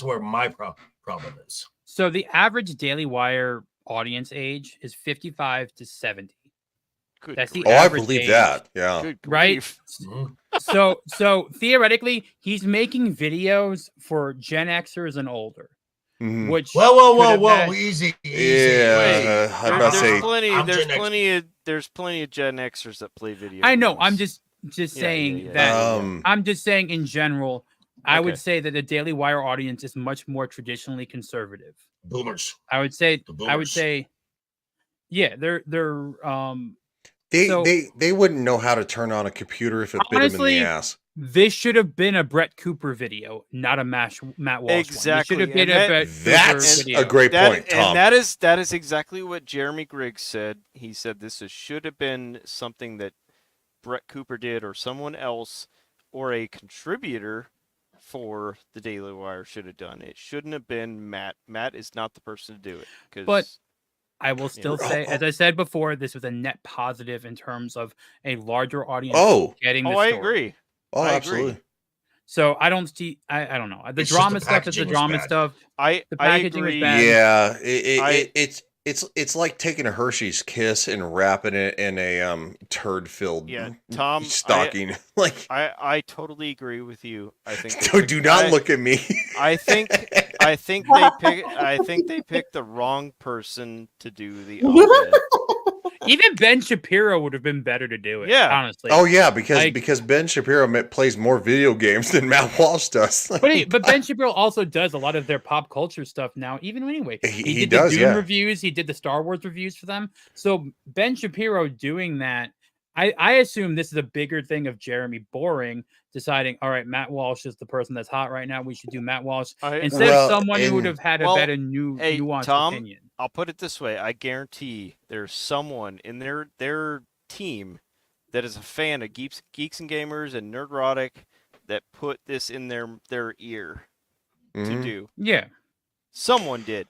where my problem is. So the average Daily Wire audience age is 55 to 70. That's the average I believe age, that. Yeah. Right. So theoretically, he's making videos for Gen Xers and older. Mm-hmm. Which whoa, easy. Yeah, there's plenty of Gen Xers that play video. I know. Games. I'm just saying that. I'm just saying in general. I would say that the Daily Wire audience is much more traditionally conservative. Boomers. I would say. Yeah, they're. They wouldn't know how to turn on a computer if it bit them in the ass. This should have been a Brett Cooper video, not a Matt Walsh exactly. one. It should have been That's a great point, Tom. And that is exactly what Jeremy Griggs said. He said this should have been something that Brett Cooper did or someone else or a contributor for the Daily Wire should have done. It shouldn't have been Matt. Matt is not the person to do it. But I will still say, as I said before, this was a net positive in terms of a larger audience getting this story. I agree. Oh, absolutely. So I don't see. I don't know. The It's just drama the stuff is the packaging was drama bad. stuff. I The packaging was agree. bad. Yeah, it's like taking a Hershey's Kiss and wrapping it in a turd-filled Tom, stocking. I totally agree with you. I think do not look at me. I think they picked the wrong person to do the op-ed. Even Ben Shapiro would have been better to do it. Yeah. Honestly. Oh yeah, because Ben Shapiro plays more video games than Matt Walsh does. But Ben Shapiro also does a lot of their pop culture stuff now. Even anyway, He did does, the Dune yeah. reviews. He did the Star Wars reviews for them. So Ben Shapiro doing that. I assume this is a bigger thing of Jeremy Boring deciding, all right, Matt Walsh is the person that's hot right now. We should do Matt Walsh instead of someone who would have had a better nuanced Tom, opinion. I'll put it this way: I guarantee there's someone in their team that is a fan of Geeks and Gamers and Nerdrotic that put this in their ear to do. Yeah, someone did.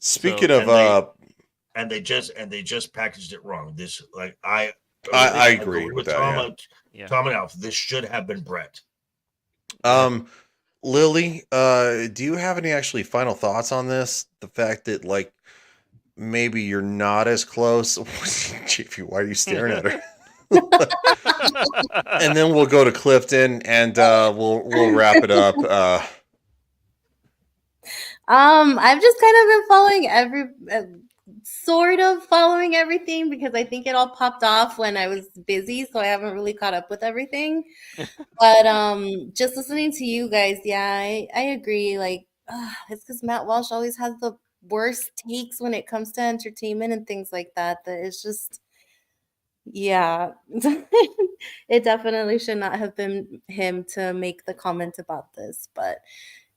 Speaking of, and they just packaged it wrong. This I agree with that. Tom and Alf. This should have been Brett. Lily, do you have any actually final thoughts on this? The fact that maybe you're not as close. Chiefy, why are you staring at her? And then we'll go to Clifton and we'll wrap it up. I've just kind of been following sort of following everything because I think it all popped off when I was busy, so I haven't really caught up with everything. But just listening to you guys, yeah, I agree. It's because Matt Walsh always has the worst takes when it comes to entertainment and things like that. That it's just, yeah, it definitely should not have been him to make the comment about this. But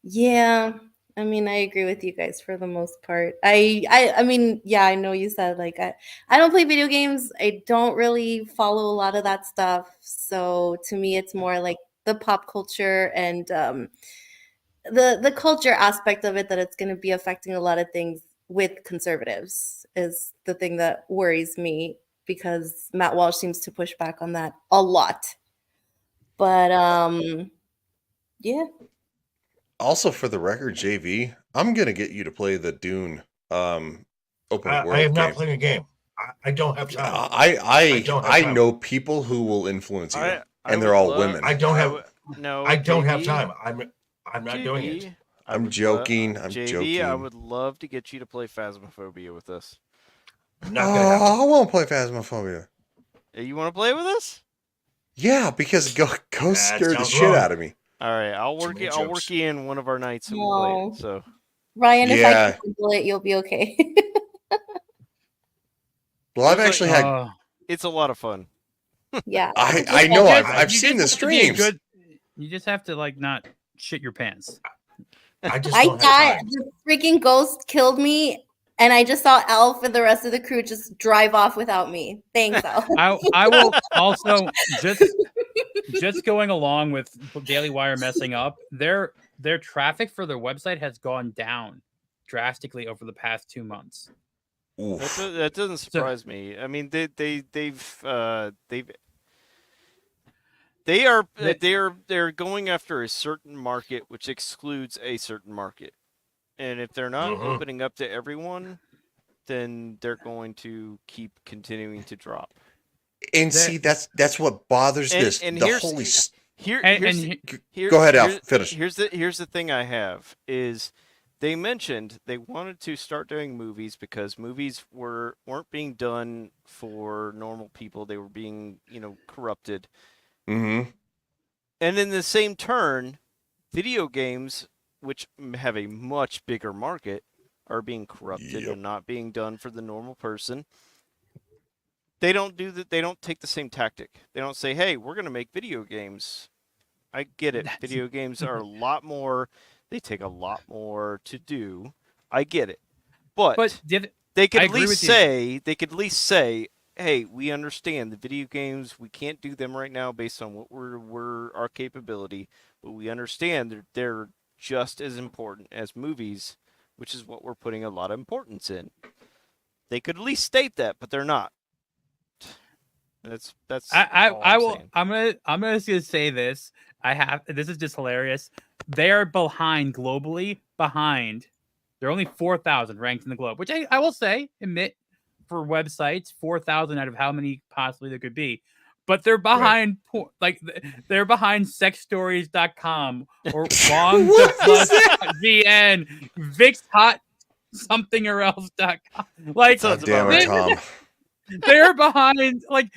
yeah. I mean, I agree with you guys for the most part. I mean, yeah, I know you said I don't play video games. I don't really follow a lot of that stuff. So to me, it's more like the pop culture and the culture aspect of it that it's going to be affecting a lot of things with conservatives is the thing that worries me because Matt Walsh seems to push back on that a lot. But yeah. Also, for the record, JV, I'm gonna get you to play the Dune open world. I have not played a game. I don't have time. I know people who will influence you, and they're all women. I don't have time. I'm not doing it. I'm joking. I'm JV, joking. I would love to get you to play Phasmophobia with us. I won't play Phasmophobia. You want to play with us? Yeah, because Ghost scared the shit out of me. All right, I'll work you in one of our nights and we'll play it. So, Ryan, if I can handle it, you'll be okay. Well, I've actually had. It's a lot of fun. Yeah, I know. I've seen the streams. You just have to not shit your pants. I died. The freaking ghost killed me, and I just saw Elf and the rest of the crew just drive off without me. Thanks, Elf. I will also just going along with Daily Wire messing up, their traffic for their website has gone down drastically over the past 2 months. That doesn't surprise me. I mean, they're going after a certain market, which excludes a certain market, and if they're not opening up to everyone, then they're going to keep continuing to drop. And see, that's what bothers this. And the holy. Go ahead, Al. Finish. Here's the thing I have is they mentioned they wanted to start doing movies because movies weren't being done for normal people. They were being corrupted. Mm-hmm. And in the same turn, video games, which have a much bigger market, are being corrupted and not being done for the normal person. They don't do that. They don't take the same tactic. They don't say, "Hey, we're going to make video games." I get it. Video games are a lot more. They take a lot more to do. I get it. But they could at least say, "Hey, we understand the video games. We can't do them right now based on what we're our capability, but we understand that they're just as important as movies, which is what we're putting a lot of importance in." They could at least state that, but they're not. That's I'm gonna say this. This is just hilarious. They are globally behind. They're only 4,000 ranked in the globe, which I will say, admit, for websites, 4,000 out of how many possibly there could be. But they're behind, they're behind sexstories.com or long+VN, Vix Hot something or else.com. Like, God damn it, Tom. They're behind, like,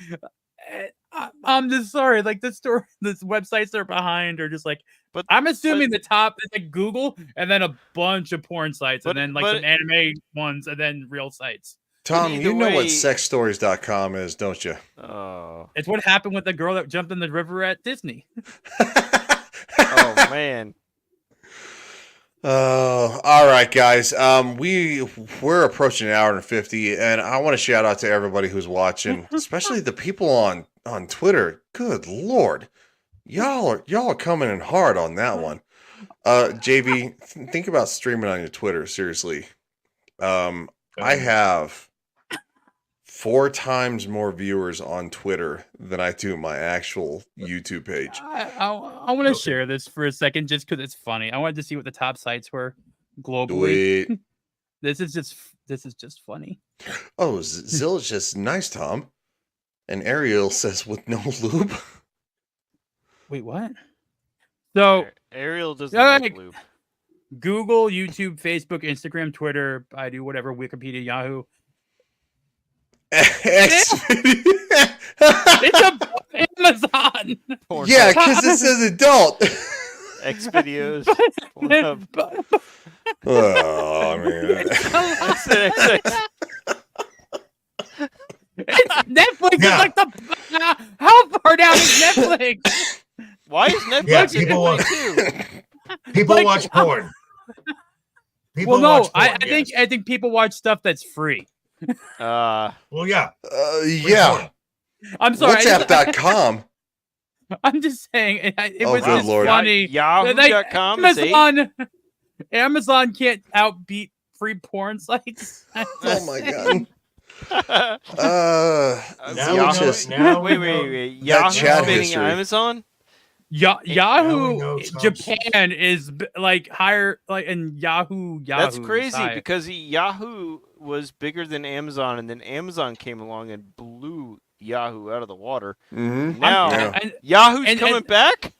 I'm just sorry, like this websites they're behind are just like, but I'm assuming the top is like Google and then a bunch of porn sites and then like some anime ones and then real sites. Tom, you know what sexstories.com is, don't you? Oh, it's what happened with the girl that jumped in the river at Disney. Oh man. All right, guys. We're approaching an hour and 50, and I want to shout out to everybody who's watching, especially the people on Twitter. Good Lord, y'all are coming in hard on that one. JB, think about streaming on your Twitter. Seriously, I have 4 times more viewers on Twitter than I do my actual YouTube page. I want to share this for a second just because it's funny. I wanted to see what the top sites were globally. This is just funny. Oh, Zill's just nice, Tom. And Ariel says with no lube. Wait, what? So Ariel doesn't like lube. Google, YouTube, Facebook, Instagram, Twitter, Baidu, whatever, Wikipedia, Yahoo. It's above Amazon. Yeah, because it says adult. X videos. Oh man. Netflix is like how far down is Netflix? Why is Netflix people watch porn. People watch porn, I think people watch stuff that's free. Well, yeah. Yeah. I'm sorry. WhatsApp.com. I'm just saying it was just funny. Yahoo.com. Amazon can't outbeat free porn sites. Oh my god. Wait. Yahoo beating Amazon? Yahoo Japan is like higher, like in Yahoo. That's crazy because Yahoo was bigger than Amazon, and then Amazon came along and blew Yahoo out of the water. Mm-hmm. Now Yahoo's coming back,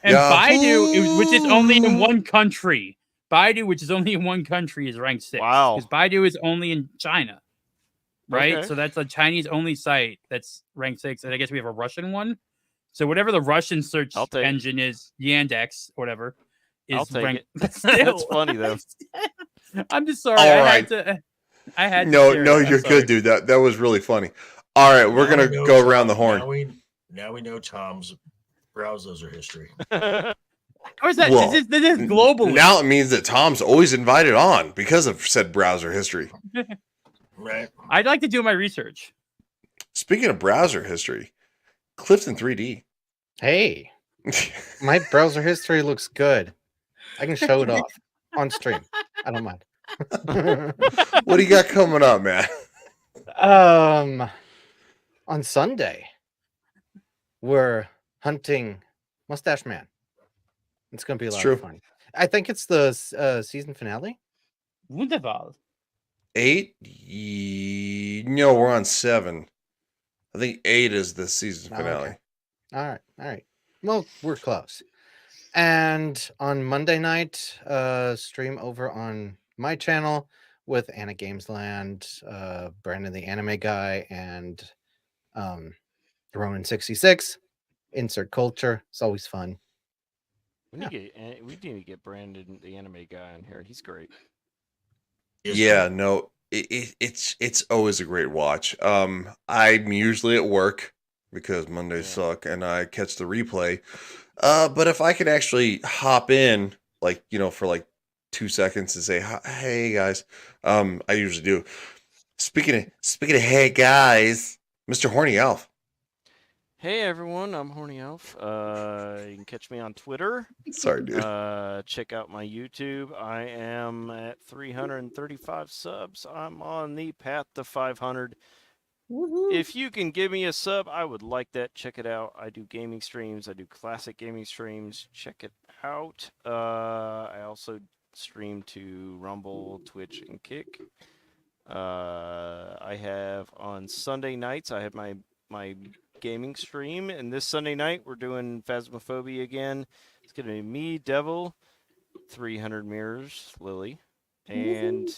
and Baidu, which is only in one country. Baidu, which is only in one country, is ranked 6. Wow, because Baidu is only in China, right? Okay. So that's a Chinese-only site that's ranked 6, and I guess we have a Russian one. So whatever the Russian search engine is, Yandex, whatever, is ranked. That's funny though. I'm just sorry. I had to. No, you're good, dude. That was really funny. All right, we're gonna go around the horn. Now we know Tom's browser history. How is that? Well, this is global. Now it means that Tom's always invited on because of said browser history. Right. I'd like to do my research. Speaking of browser history, Clifton 3D. Hey, my browser history looks good. I can show it off on stream. I don't mind. What do you got coming up, man? On Sunday, we're hunting Mustache Man. It's going to be a lot of fun. I think it's the season finale. Wunderbar. 8? No, we're on 7. I think 8 is the season finale. Okay. All right. Well, we're close. And on Monday night, stream over on my channel with Anna Gamesland, Brandon the Anime Guy, and Ronan66. Insert culture. It's always fun. We need to get Brandon the Anime Guy in here. He's great. Yeah, no, it's always a great watch. I'm usually at work because Mondays suck, and I catch the replay. But if I can actually hop in, like, for like 2 seconds and say, "Hey guys," I usually do. Speaking of hey guys, Mr. Horny Elf. Hey everyone, I'm Horny Elf. You can catch me on Twitter. Sorry, dude. Check out my YouTube. I am at 335 subs. I'm on the path to 500. If you can give me a sub, I would like that. Check it out. I do gaming streams. I do classic gaming streams. Check it out. I also stream to Rumble, Twitch, and Kick. I have on Sunday nights, I have my gaming stream, and this Sunday night we're doing Phasmophobia again. It's going to be me, Devil, 300 Mirrors, Lily, and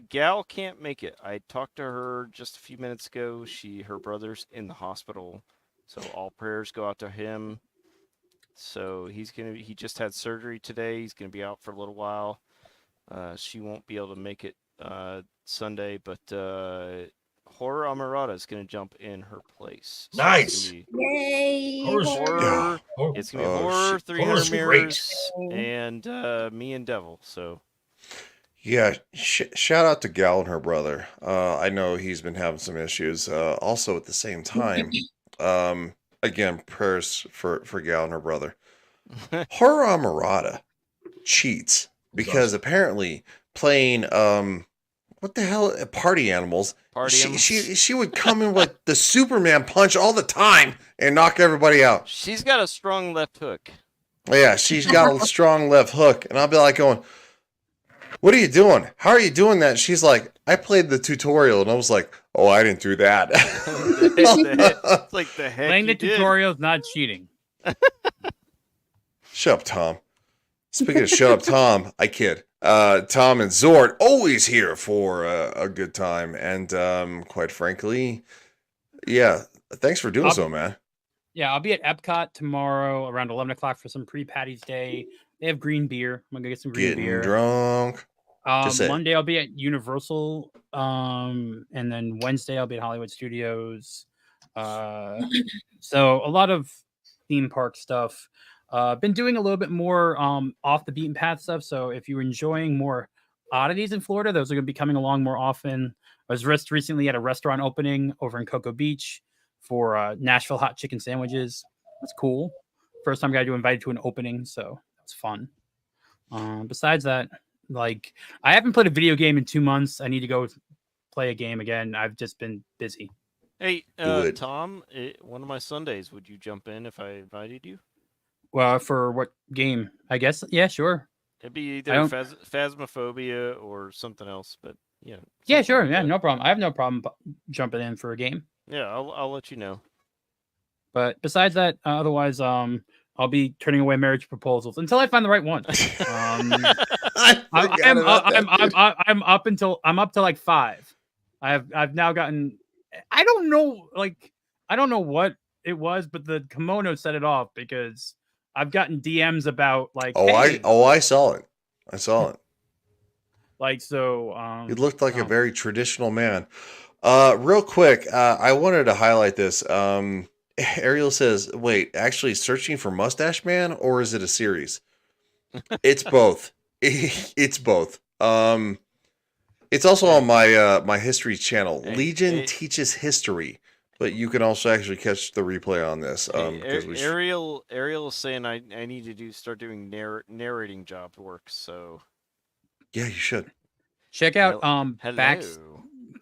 Gal can't make it. I talked to her just a few minutes ago. Her brother's in the hospital, so all prayers go out to him. So he just had surgery today. He's gonna be out for a little while. She won't be able to make it Sunday, but Horror Amarada is gonna jump in her place. So nice. Yay! Horror. It's gonna be horror, 300 Mirrors, and me and Devil. So. Yeah, shout out to Gal and her brother. I know he's been having some issues. Also, at the same time, again, prayers for Gal and her brother. Horror Amarada cheats because apparently playing what the hell, Party Animals. She would come in with the Superman punch all the time and knock everybody out. She's got a strong left hook. Yeah, she's got a strong left hook, and I'll be like going, what are you doing? How are you doing that? She's like, I played the tutorial, and I was like, oh, I didn't do that. It's like the heck playing the tutorial is not cheating. Shut up, Tom. Speaking of shut up, Tom, I kid. Tom and Zord always here for a good time, and quite frankly, yeah, thanks for doing so, man. Yeah, I'll be at Epcot tomorrow around 11 o'clock for some pre-Patty's Day. They have green beer. I'm gonna get some green beer. Getting drunk. Monday I'll be at Universal, and then Wednesday I'll be at Hollywood Studios. So a lot of theme park stuff. Been doing a little bit more off the beaten path stuff. So if you're enjoying more oddities in Florida, those are going to be coming along more often. I was recently at a restaurant opening over in Cocoa Beach for Nashville hot chicken sandwiches. That's cool. First time got invited to an opening, so that's fun. Besides that, like, I haven't played a video game in 2 months. I need to go play a game again. I've just been busy. Hey, Tom, one of my Sundays, would you jump in if I invited you? Well, for what game? I guess, yeah, sure. It'd be either Phasmophobia or something else, but yeah. Yeah, sure. Yeah, no problem. I have no problem jumping in for a game. Yeah, I'll let you know. But besides that, otherwise, I'll be turning away marriage proposals until I find the right one. I'm up to like 5. I've now gotten. I don't know what it was, but the kimono set it off because I've gotten DMs about like. I saw it. I saw it. Like so. You looked like a very traditional man. Real quick, I wanted to highlight this. Ariel says, wait, actually searching for Mustache Man, or is it a series? It's both. It's both. It's also on my history channel. Legion teaches history, but you can also actually catch the replay on this. Ariel is saying I need to start doing narrating job work. So yeah, you should check out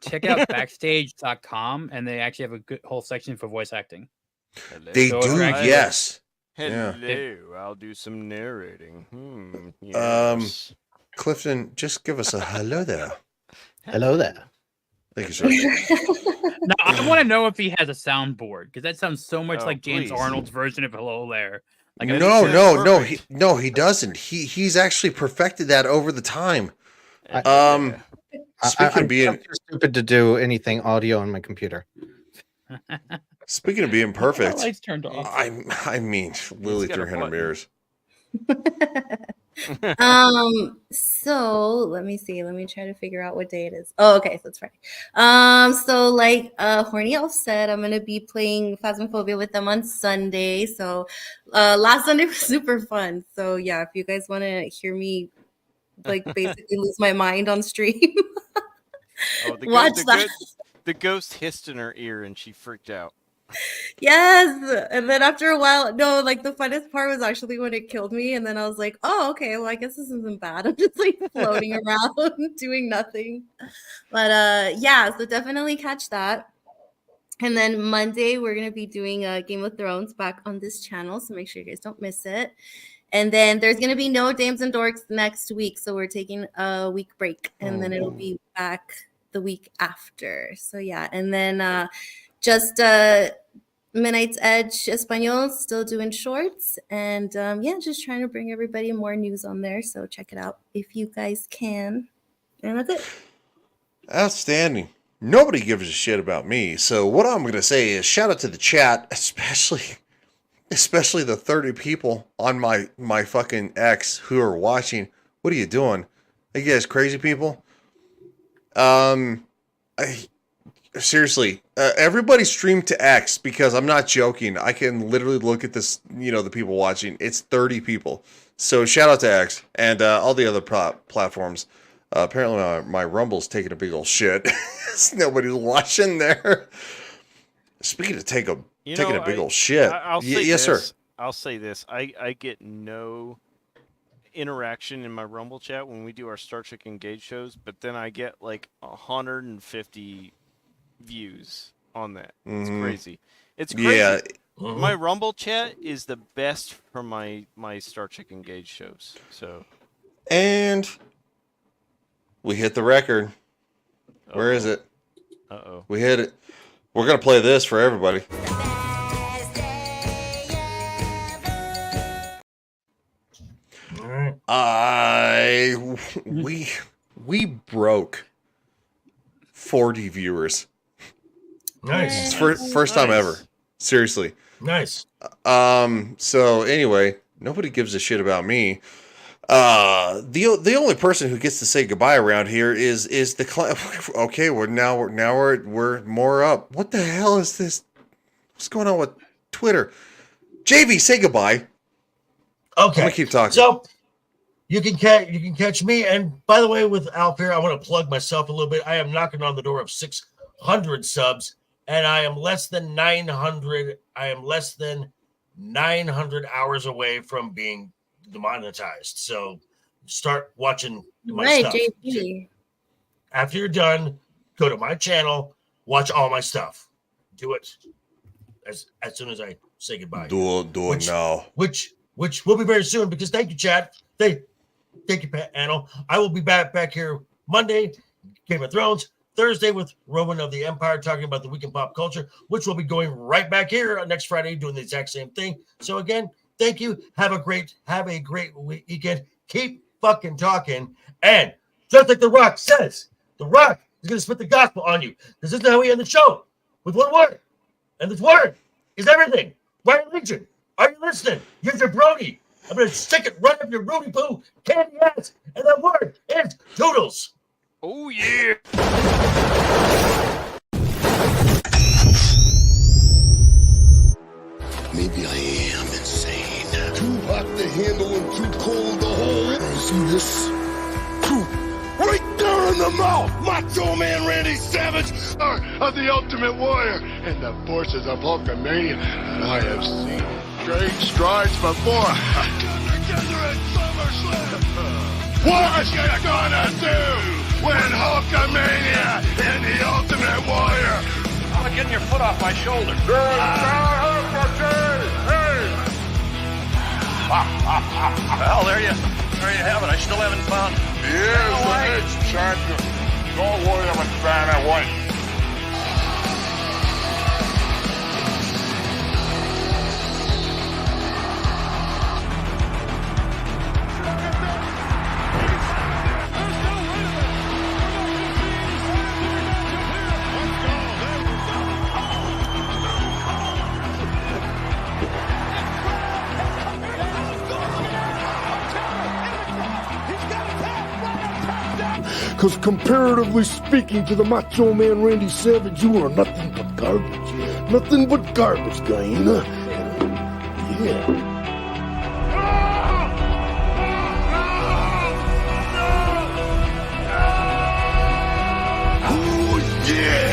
check out backstage.com, and they actually have a good whole section for voice acting. Hello. They do, yes. Hello, yeah. I'll do some narrating. Yes. Clifton, just give us a hello there. Hello there. Thank you, sir. Now, I want to know if he has a soundboard, because that sounds so much like James Arnold's version of Hello There. Like, no, he doesn't. He's actually perfected that over the time. Speaking of being, I'm too stupid to do anything audio on my computer. Speaking of being perfect, lights turned off. I mean, Lily 300 mirrors. So let me see. Let me try to figure out what day it is. Oh, okay, so it's Friday. So like Horny Elf said, I'm gonna be playing Phasmophobia with them on Sunday. So last Sunday was super fun. So yeah, if you guys want to hear me like basically lose my mind on stream, watch that. The ghost hissed in her ear and she freaked out. Yes, and then after a while, no, like the funnest part was actually when it killed me, and then I was like, oh, okay, well, I guess this isn't bad. I'm just like floating around doing nothing. But yeah, so definitely catch that. And then Monday, we're going to be doing Game of Thrones back on this channel. So make sure you guys don't miss it. And then there's going to be no Dames and Dorks next week. So we're taking a week break. And then it'll be back the week after. So yeah. And then just Midnight's Edge Espanol, still doing shorts. And yeah, just trying to bring everybody more news on there. So check it out if you guys can. And that's it. Outstanding. Nobody gives a shit about me. So what I'm going to say is shout out to the chat, especially the 30 people on my fucking X who are watching. What are you doing? Are you guys crazy people? Seriously, everybody stream to X because I'm not joking. I can literally look at this, the people watching. It's 30 people. So shout out to X and all the other platforms. Apparently my Rumble's taking a big old shit. Nobody's watching there. Speaking of taking a big old shit. Yes, sir. I'll say this. I get no interaction in my Rumble chat when we do our Star Trek Engage shows, but then I get like 150 views on that. It's crazy. It's crazy. Yeah. My Rumble chat is the best for my Star Trek Engage shows. So. And we hit the record. Where is it? Uh-oh. We hit it. We're going to play this for everybody. We broke 40 viewers. Nice. It's first time ever. Seriously. Nice. So anyway, nobody gives a shit about me. The only person who gets to say goodbye around here is the okay. We're more up. What the hell is this? What's going on with Twitter? JV, say goodbye. Okay. I'm gonna keep talking. So you can catch me. And by the way, with Alp here, I want to plug myself a little bit. I am knocking on the door of 600 subs, and I am less than 900. I am less than 900 hours away from being demonetized. So start watching my stuff. JP. After you're done, go to my channel, watch all my stuff. Do it as soon as I say goodbye. Do it now. Which will be very soon, because thank you, chat. Thank you, panel. I will be back here Monday, Game of Thrones, Thursday with Roman of the Empire, talking about the week in pop culture, which will be going right back here next Friday, doing the exact same thing. So again, thank you. Have a great weekend. Keep fucking talking. And just like The Rock says, The Rock is going to spit the gospel on you. This isn't how we end the show. With one word. And this word is everything. Right, Legion? Are you listening? Here's your Brody. I'm going to stick it right up your Rudy Poo candy ass. And that word is Toodles. Oh, yeah. Maybe I am insane. Too hot to handle and too cold to hold. You see this? Right there in the mouth! Macho Man Randy Savage of the Ultimate Warrior and the forces of Hulkamania that I have seen great strides before. Together at SummerSlam. What are you gonna do when Hulkamania and the Ultimate Warrior? I'm getting your foot off my shoulder. Well, there you have it. I still haven't found. Here's the next champion. Don't worry about Vanna White. Because comparatively speaking to the Macho Man Randy Savage, you are nothing but garbage. Nothing but garbage, Guyana. Yeah. Oh, yeah!